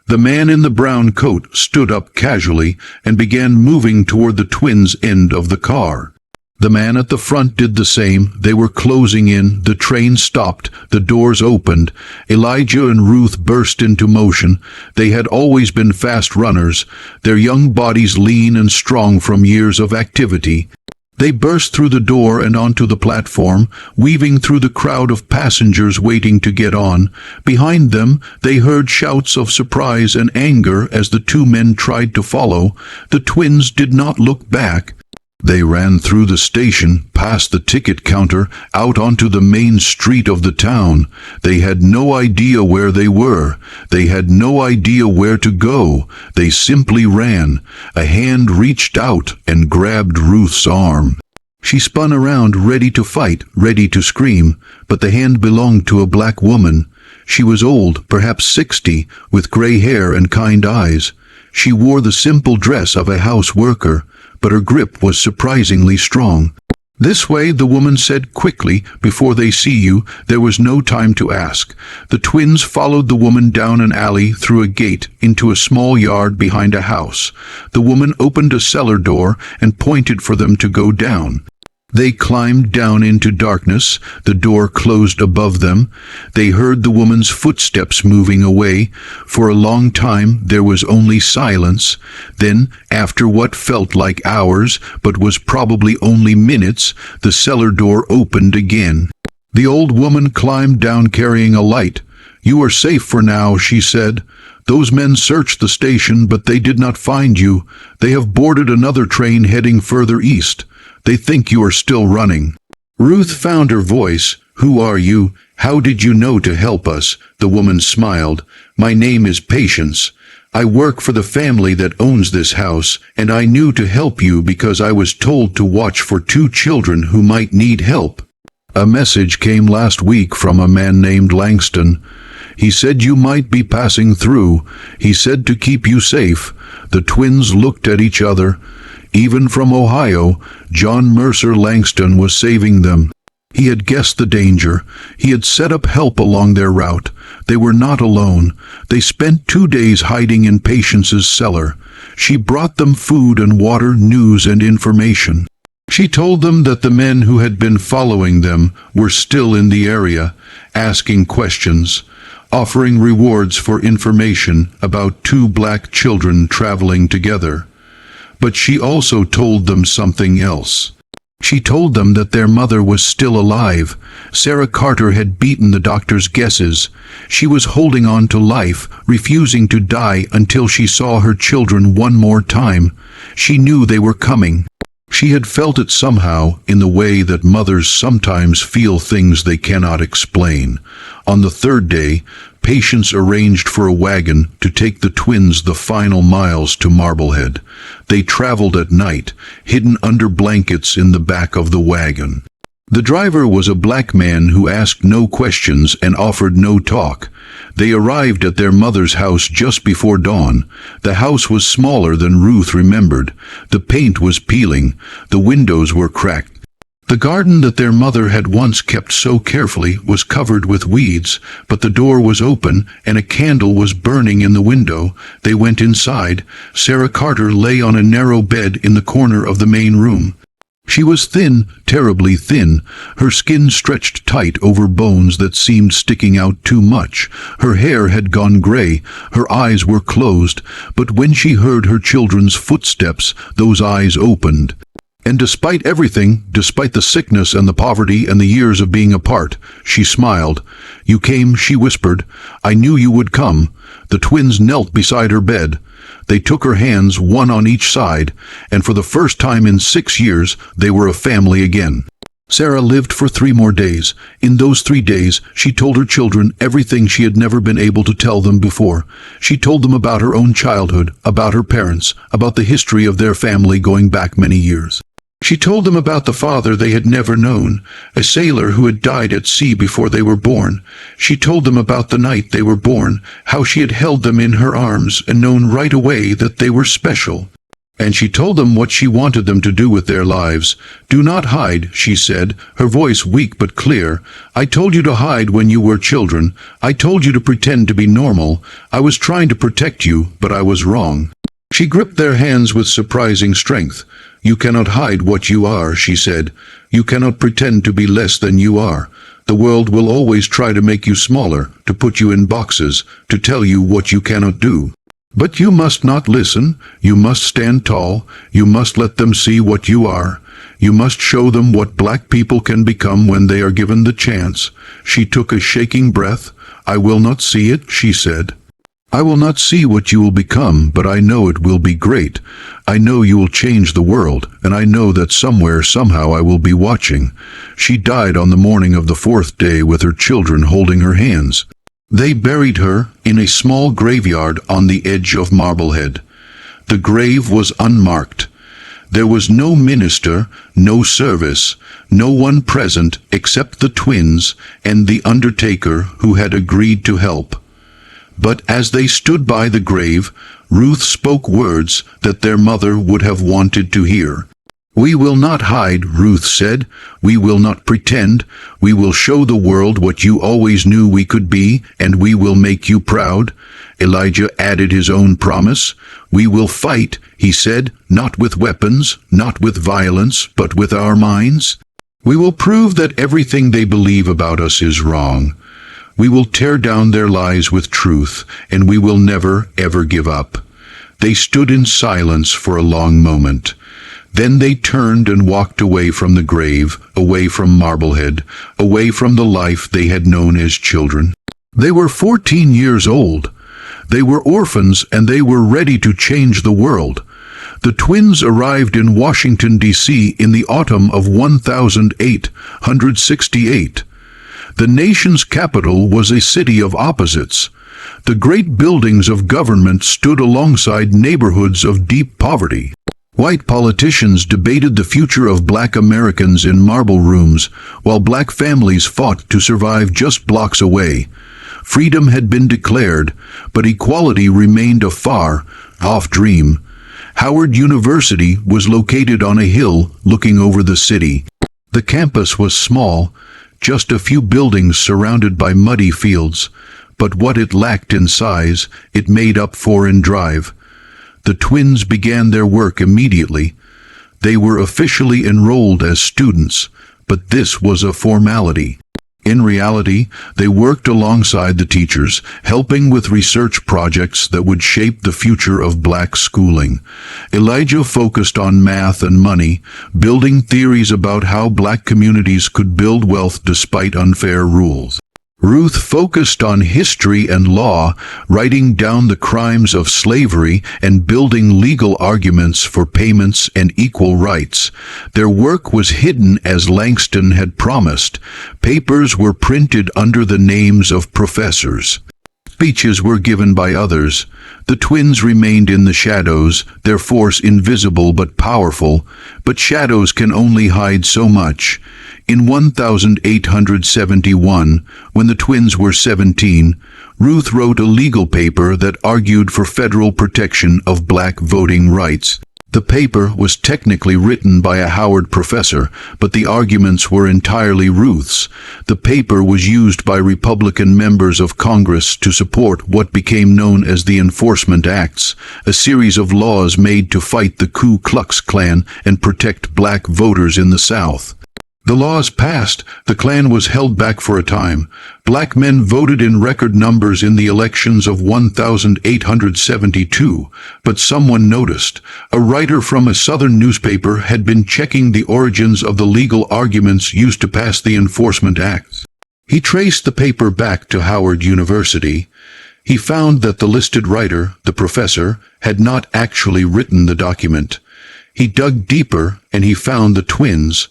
The man in the brown coat stood up casually and began moving toward the twins' end of the car. The man at the front did the same. They were closing in. The train stopped. The doors opened. Elijah and Ruth burst into motion. They had always been fast runners, their young bodies lean and strong from years of activity. They burst through the door and onto the platform, weaving through the crowd of passengers waiting to get on. Behind them, they heard shouts of surprise and anger as the 2 men tried to follow. The twins did not look back. They ran through the station, past the ticket counter, out onto the main street of the town. They had no idea where they were. They had no idea where to go. They simply ran. A hand reached out and grabbed Ruth's arm. She spun around, ready to fight, ready to scream, but the hand belonged to a black woman. She was old, perhaps 60, with gray hair and kind eyes. She wore the simple dress of a house worker, but her grip was surprisingly strong. "This way," the woman said quickly. "Before they see you." There was no time to ask. The twins followed the woman down an alley, through a gate, into a small yard behind a house. The woman opened a cellar door and pointed for them to go down. They climbed down into darkness. The door closed above them. They heard the woman's footsteps moving away. For a long time there was only silence. Then, after what felt like hours, but was probably only minutes, the cellar door opened again. The old woman climbed down carrying a light. "You are safe for now," she said. "Those men searched the station, but they did not find you. They have boarded another train heading further east. They think you are still running." Ruth found her voice. "Who are you? How did you know to help us?" The woman smiled. "My name is Patience. I work for the family that owns this house, and I knew to help you because I was told to watch for 2 children who might need help. A message came last week from a man named Langston. He said you might be passing through. He said to keep you safe." The twins looked at each other. Even from Ohio, John Mercer Langston was saving them. He had guessed the danger. He had set up help along their route. They were not alone. They spent 2 days hiding in Patience's cellar. She brought them food and water, news and information. She told them that the men who had been following them were still in the area, asking questions, offering rewards for information about 2 black children traveling together. But she also told them something else. She told them that their mother was still alive. Sarah Carter had beaten the doctor's guesses. She was holding on to life, refusing to die until she saw her children one more time. She knew they were coming. She had felt it somehow, in the way that mothers sometimes feel things they cannot explain. On the 3rd day, Patience arranged for a wagon to take the twins the final miles to Marblehead. They traveled at night, hidden under blankets in the back of the wagon. The driver was a black man who asked no questions and offered no talk. They arrived at their mother's house just before dawn. The house was smaller than Ruth remembered. The paint was peeling. The windows were cracked. The garden that their mother had once kept so carefully was covered with weeds, but the door was open and a candle was burning in the window. They went inside. Sarah Carter lay on a narrow bed in the corner of the main room. She was thin, terribly thin. Her skin stretched tight over bones that seemed sticking out too much. Her hair had gone gray. Her eyes were closed. But when she heard her children's footsteps, those eyes opened. And despite everything, despite the sickness and the poverty and the years of being apart, she smiled. "You came," she whispered. "I knew you would come." The twins knelt beside her bed. They took her hands, one on each side, and for the first time in 6 years, they were a family again. Sarah lived for 3 more days. In those 3 days, she told her children everything she had never been able to tell them before. She told them about her own childhood, about her parents, about the history of their family going back many years. She told them about the father they had never known, a sailor who had died at sea before they were born. She told them about the night they were born, how she had held them in her arms and known right away that they were special. And she told them what she wanted them to do with their lives. "Do not hide," she said, her voice weak but clear. "I told you to hide when you were children. I told you to pretend to be normal. I was trying to protect you, but I was wrong." She gripped their hands with surprising strength. "You cannot hide what you are," she said. "You cannot pretend to be less than you are. The world will always try to make you smaller, to put you in boxes, to tell you what you cannot do. But you must not listen. You must stand tall. You must let them see what you are. You must show them what black people can become when they are given the chance." She took a shaking breath. "I will not see it," she said. "I will not see what you will become, but I know it will be great. I know you will change the world, and I know that somewhere, somehow, I will be watching." She died on the morning of the 4th day with her children holding her hands. They buried her in a small graveyard on the edge of Marblehead. The grave was unmarked. There was no minister, no service, no one present except the twins and the undertaker who had agreed to help. But as they stood by the grave, Ruth spoke words that their mother would have wanted to hear. "We will not hide," Ruth said. "We will not pretend. We will show the world what you always knew we could be, and we will make you proud." Elijah added his own promise. "We will fight," he said, "not with weapons, not with violence, but with our minds. We will prove that everything they believe about us is wrong. We will tear down their lies with truth, and we will never, ever give up." They stood in silence for a long moment. Then they turned and walked away from the grave, away from Marblehead, away from the life they had known as children. They were 14 years old. They were orphans, and they were ready to change the world. The twins arrived in Washington, D.C. in the autumn of 1868. The nation's capital was a city of opposites. The great buildings of government stood alongside neighborhoods of deep poverty. White politicians debated the future of black Americans in marble rooms, while black families fought to survive just blocks away. Freedom had been declared, but equality remained a far-off dream. Howard University was located on a hill looking over the city. The campus was small, just a few buildings surrounded by muddy fields, but what it lacked in size, it made up for in drive. The twins began their work immediately. They were officially enrolled as students, but this was a formality. In reality, they worked alongside the teachers, helping with research projects that would shape the future of black schooling. Elijah focused on math and money, building theories about how black communities could build wealth despite unfair rules. Ruth focused on history and law, writing down the crimes of slavery and building legal arguments for payments and equal rights. Their work was hidden as Langston had promised. Papers were printed under the names of professors. Speeches were given by others. The twins remained in the shadows, their force invisible but powerful, but shadows can only hide so much. In 1871, when the twins were 17, Ruth wrote a legal paper that argued for federal protection of black voting rights. The paper was technically written by a Howard professor, but the arguments were entirely Ruth's. The paper was used by Republican members of Congress to support what became known as the Enforcement Acts, a series of laws made to fight the Ku Klux Klan and protect black voters in the South. The laws passed, the Klan was held back for a time. Black men voted in record numbers in the elections of 1872, but someone noticed. A writer from a Southern newspaper had been checking the origins of the legal arguments used to pass the Enforcement Acts. He traced the paper back to Howard University. He found that the listed writer, the professor, had not actually written the document. He dug deeper and he found the twins.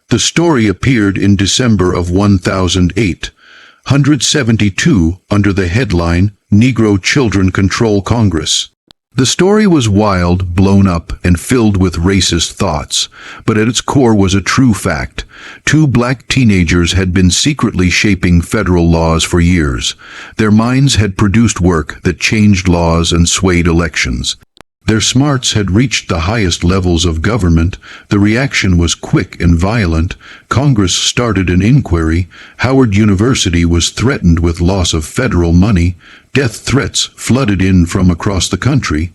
The story appeared in December of 1872 under the headline, "Negro Children Control Congress." The story was wild, blown up, and filled with racist thoughts, but at its core was a true fact. Two black teenagers had been secretly shaping federal laws for years. Their minds had produced work that changed laws and swayed elections. Their smarts had reached the highest levels of government. The reaction was quick and violent. Congress started an inquiry. Howard University was threatened with loss of federal money. Death threats flooded in from across the country.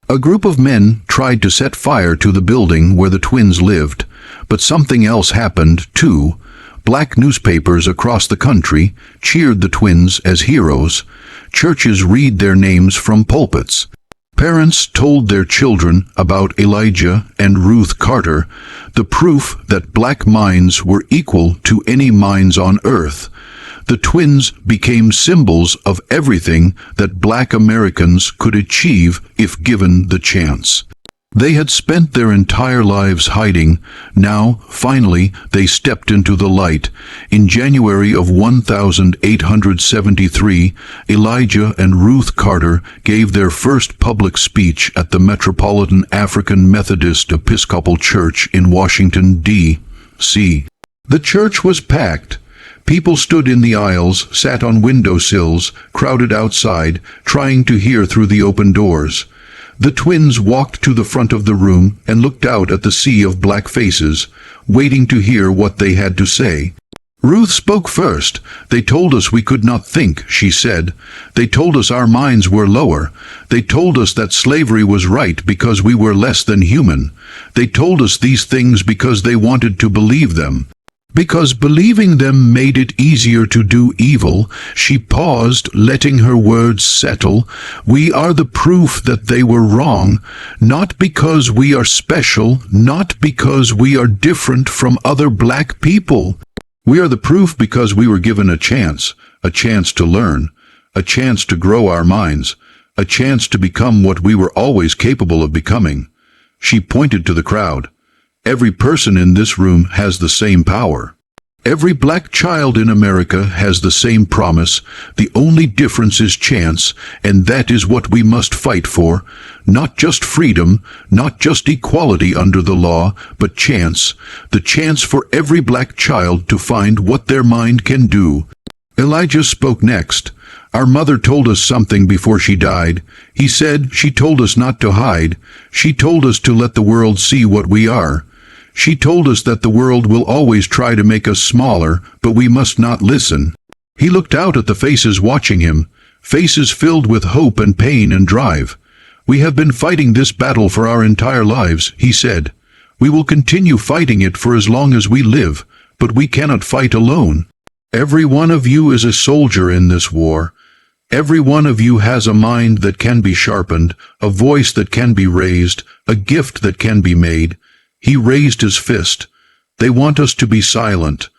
A group of men tried to set fire to the building where the twins lived, but something else happened, too. Black newspapers across the country cheered the twins as heroes. Churches read their names from pulpits. Parents told their children about Elijah and Ruth Carter, the proof that black minds were equal to any minds on earth. The twins became symbols of everything that black Americans could achieve if given the chance. They had spent their entire lives hiding. Now, finally, they stepped into the light. In January of 1873, Elijah and Ruth Carter gave their first public speech at the Metropolitan African Methodist Episcopal Church in Washington, D.C. The church was packed. People stood in the aisles, sat on windowsills, crowded outside, trying to hear through the open doors. The twins walked to the front of the room and looked out at the sea of black faces, waiting to hear what they had to say. Ruth spoke first. "They told us we could not think," she said. "They told us our minds were lower. They told us that slavery was right because we were less than human. They told us these things because they wanted to believe them. Because believing them made it easier to do evil." She paused, letting her words settle. "We are the proof that they were wrong, not because we are special, not because we are different from other black people. We are the proof because we were given a chance to learn, a chance to grow our minds, a chance to become what we were always capable of becoming." She pointed to the crowd. "Every person in this room has the same power. Every black child in America has the same promise. The only difference is chance, and that is what we must fight for. Not just freedom, not just equality under the law, but chance. The chance for every black child to find what their mind can do." Elijah spoke next. "Our mother told us something before she died. He said she told us not to hide. She told us to let the world see what we are. She told us that the world will always try to make us smaller, but we must not listen." He looked out at the faces watching him, faces filled with hope and pain and drive. "We have been fighting this battle for our entire lives," he said. "We will continue fighting it for as long as we live, but we cannot fight alone. Every one of you is a soldier in this war. Every one of you has a mind that can be sharpened, a voice that can be raised, a gift that can be made." He raised his fist. "They want us to be silent.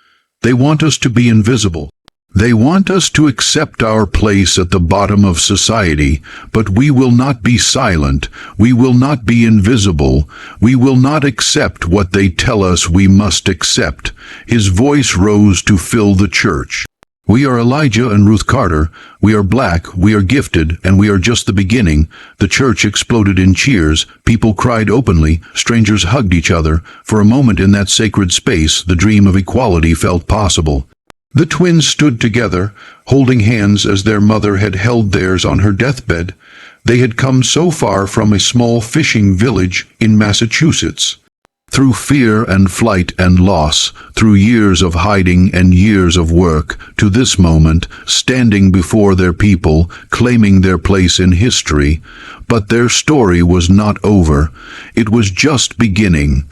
They want us to be invisible. They want us to accept our place at the bottom of society, but we will not be silent. We will not be invisible. We will not accept what they tell us we must accept." His voice rose to fill the church. "We are Elijah and Ruth Carter. We are black, we are gifted, and we are just the beginning." The church exploded in cheers. People cried openly. Strangers hugged each other. For a moment in that sacred space, the dream of equality felt possible. The twins stood together, holding hands as their mother had held theirs on her deathbed. They had come so far from a small fishing village in Massachusetts. Through fear and flight and loss, through years of hiding and years of work, to this moment, standing before their people, claiming their place in history. But their story was not over. It was just beginning.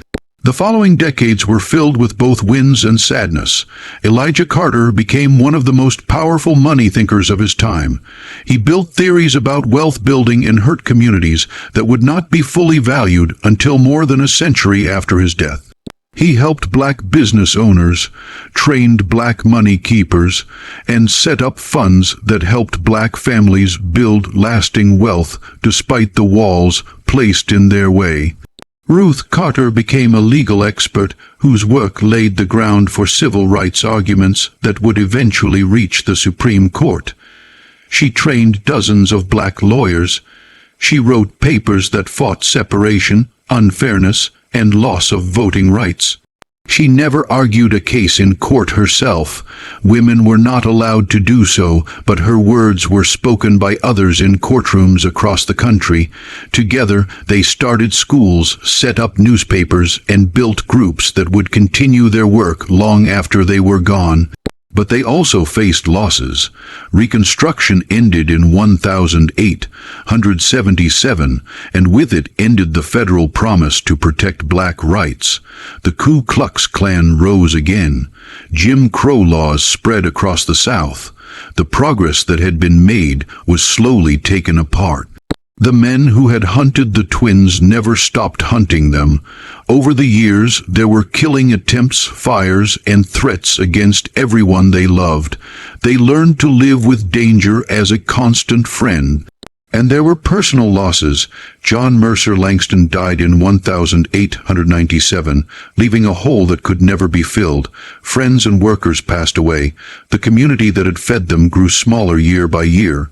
The following decades were filled with both wins and sadness. Elijah Carter became one of the most powerful money thinkers of his time. He built theories about wealth building in hurt communities that would not be fully valued until more than a century after his death. He helped black business owners, trained black money keepers, and set up funds that helped black families build lasting wealth despite the walls placed in their way. Ruth Carter became a legal expert whose work laid the ground for civil rights arguments that would eventually reach the Supreme Court. She trained dozens of black lawyers. She wrote papers that fought separation, unfairness, and loss of voting rights. She never argued a case in court herself. Women were not allowed to do so, but her words were spoken by others in courtrooms across the country. Together, they started schools, set up newspapers, and built groups that would continue their work long after they were gone. But they also faced losses. Reconstruction ended in 1877, and with it ended the federal promise to protect black rights. The Ku Klux Klan rose again. Jim Crow laws spread across the South. The progress that had been made was slowly taken apart. The men who had hunted the twins never stopped hunting them. Over the years, there were killing attempts, fires, and threats against everyone they loved. They learned to live with danger as a constant friend. And there were personal losses. John Mercer Langston died in 1897, leaving a hole that could never be filled. Friends and workers passed away. The community that had fed them grew smaller year by year.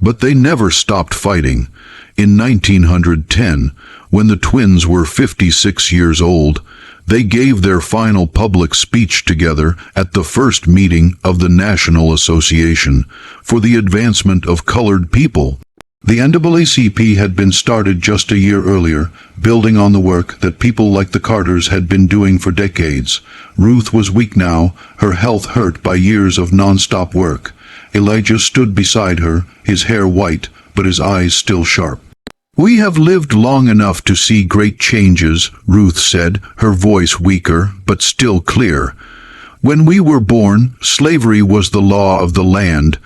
But they never stopped fighting. In 1910, when the twins were 56 years old, they gave their final public speech together at the first meeting of the National Association for the Advancement of Colored People. The NAACP had been started just a year earlier, building on the work that people like the Carters had been doing for decades. Ruth was weak now, her health hurt by years of non-stop work. Elijah stood beside her, his hair white, but his eyes still sharp. "We have lived long enough to see great changes," Ruth said, her voice weaker, but still clear. "When we were born, slavery was the law of the land.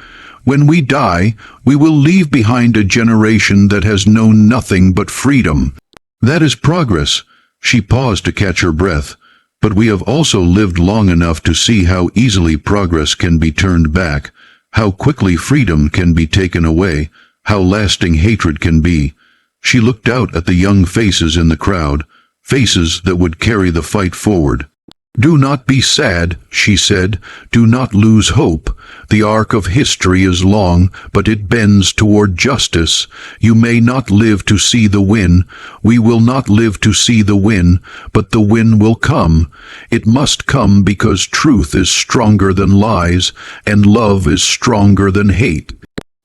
When we die, we will leave behind a generation that has known nothing but freedom. That is progress." She paused to catch her breath. "But we have also lived long enough to see how easily progress can be turned back, how quickly freedom can be taken away, how lasting hatred can be." She looked out at the young faces in the crowd, faces that would carry the fight forward. "Do not be sad," she said. "Do not lose hope. The arc of history is long, but it bends toward justice. You may not live to see the win. We will not live to see the win, but the win will come. It must come because truth is stronger than lies, and love is stronger than hate."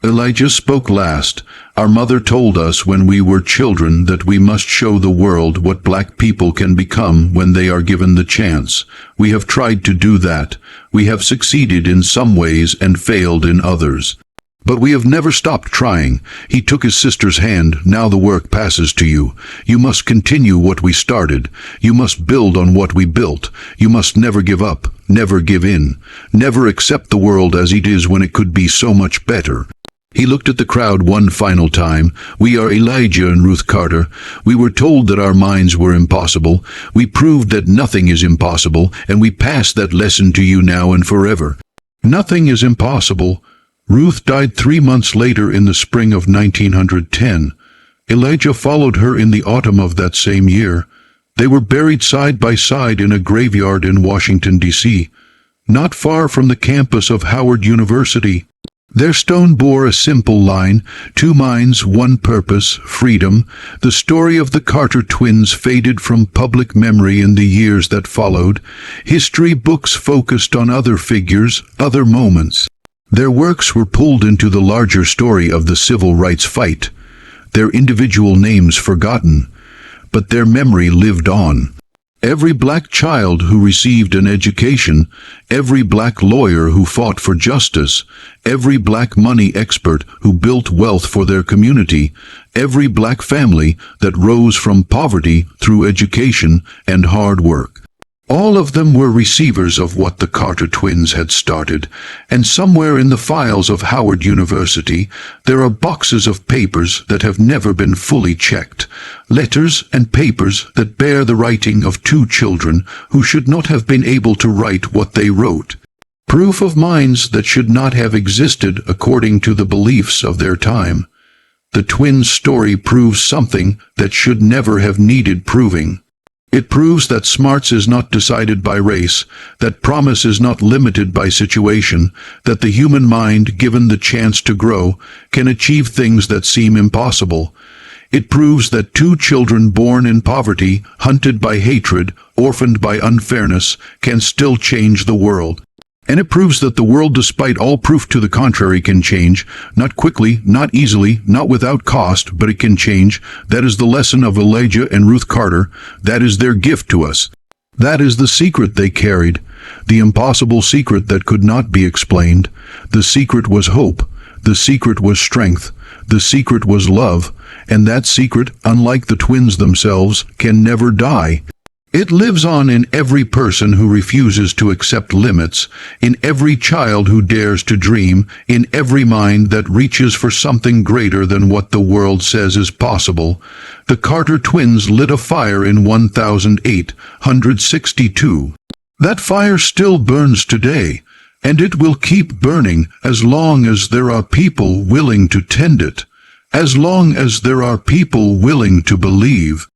Elijah spoke last. "Our mother told us when we were children that we must show the world what black people can become when they are given the chance. We have tried to do that. We have succeeded in some ways and failed in others. But we have never stopped trying." He took his sister's hand. "Now the work passes to you. You must continue what we started. You must build on what we built. You must never give up, never give in, never accept the world as it is when it could be so much better." He looked at the crowd one final time. "We are Elijah and Ruth Carter. We were told that our minds were impossible. We proved that nothing is impossible, and we pass that lesson to you now and forever. Nothing is impossible." Ruth died 3 months later in the spring of 1910. Elijah followed her in the autumn of that same year. They were buried side by side in a graveyard in Washington, D.C., not far from the campus of Howard University. Their stone bore a simple line: 2 minds, 1 purpose, freedom. The story of the Carter twins faded from public memory in the years that followed. History books focused on other figures, other moments. Their works were pulled into the larger story of the civil rights fight, their individual names forgotten, but their memory lived on. Every black child who received an education, every black lawyer who fought for justice, every black money expert who built wealth for their community, every black family that rose from poverty through education and hard work. All of them were receivers of what the Carter twins had started, and somewhere in the files of Howard University there are boxes of papers that have never been fully checked, letters and papers that bear the writing of 2 children who should not have been able to write what they wrote. Proof of minds that should not have existed according to the beliefs of their time. The twins' story proves something that should never have needed proving. It proves that smarts is not decided by race, that promise is not limited by situation, that the human mind, given the chance to grow, can achieve things that seem impossible. It proves that 2 children born in poverty, hunted by hatred, orphaned by unfairness, can still change the world. And it proves that the world, despite all proof to the contrary, can change, not quickly, not easily, not without cost, but it can change. That is the lesson of Elijah and Ruth Carter. That is their gift to us. That is the secret they carried, the impossible secret that could not be explained. The secret was hope. The secret was strength. The secret was love. And that secret, unlike the twins themselves, can never die. It lives on in every person who refuses to accept limits, in every child who dares to dream, in every mind that reaches for something greater than what the world says is possible. The Carter twins lit a fire in 1862. That fire still burns today, and it will keep burning as long as there are people willing to tend it, as long as there are people willing to believe.